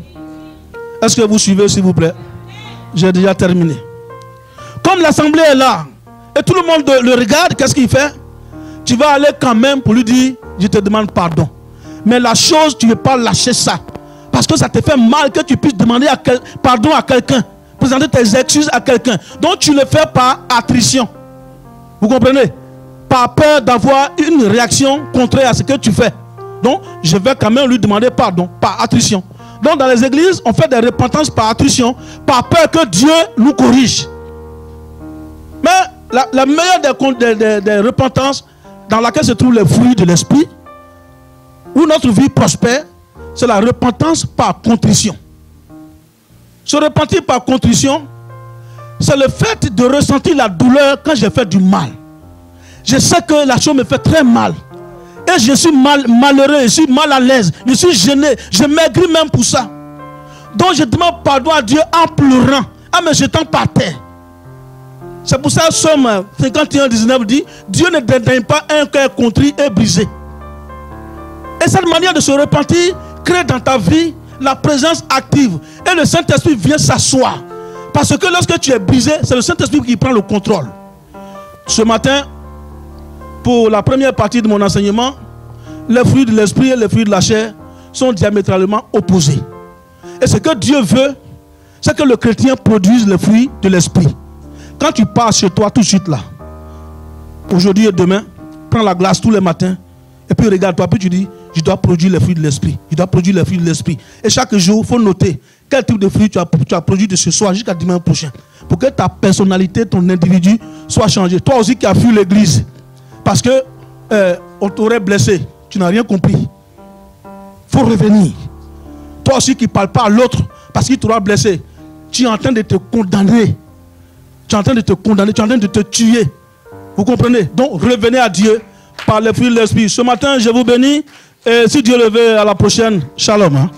Est-ce que vous suivez, s'il vous plaît? J'ai déjà terminé. Comme l'assemblée est là, et tout le monde le regarde, qu'est-ce qu'il fait? Tu vas aller quand même pour lui dire, je te demande pardon. Mais la chose, tu ne veux pas lâcher ça. Parce que ça te fait mal que tu puisses demander pardon à quelqu'un. Présenter tes excuses à quelqu'un. Donc tu le fais par attrition. Vous comprenez? Par peur d'avoir une réaction contraire à ce que tu fais. Donc je vais quand même lui demander pardon par attrition. Donc dans les églises, on fait des repentances par attrition, par peur que Dieu nous corrige. Mais la meilleure des repentances, dans laquelle se trouvent les fruits de l'esprit, où notre vie prospère, c'est la repentance par contrition. Se repentir par contrition, c'est le fait de ressentir la douleur quand j'ai fait du mal. Je sais que la chose me fait très mal. Et je suis malheureux, je suis mal à l'aise, je suis gêné, je maigris même pour ça. Donc je demande pardon à Dieu en pleurant, en me jetant par terre. C'est pour ça que Somme 51, 19 dit, Dieu ne dédaigne pas un cœur contrit et brisé. Et cette manière de se repentir crée dans ta vie la présence active. Et le Saint-Esprit vient s'asseoir. Parce que lorsque tu es brisé, c'est le Saint-Esprit qui prend le contrôle. Ce matin, pour la première partie de mon enseignement, les fruits de l'esprit et les fruits de la chair sont diamétralement opposés. Et ce que Dieu veut, c'est que le chrétien produise les fruits de l'esprit. Quand tu pars chez toi tout de suite là, aujourd'hui et demain, prends la glace tous les matins, et puis regarde-toi, puis tu dis, je dois produire les fruits de l'esprit. Je dois produire les fruits de l'esprit. Et chaque jour, il faut noter quel type de fruits tu as produit de ce soir jusqu'à dimanche prochain. Pour que ta personnalité, ton individu soit changé. Toi aussi qui as fui l'église, parce que on t'aurait blessé, tu n'as rien compris. Il faut revenir. Toi aussi qui ne parles pas à l'autre, parce qu'il t'aura blessé, tu es en train de te condamner. Tu es en train de te condamner, tu es en train de te tuer. Vous comprenez? Donc revenez à Dieu par les fruits de l'esprit. Ce matin, je vous bénis. Et si Dieu le veut, à la prochaine. Shalom. Hein?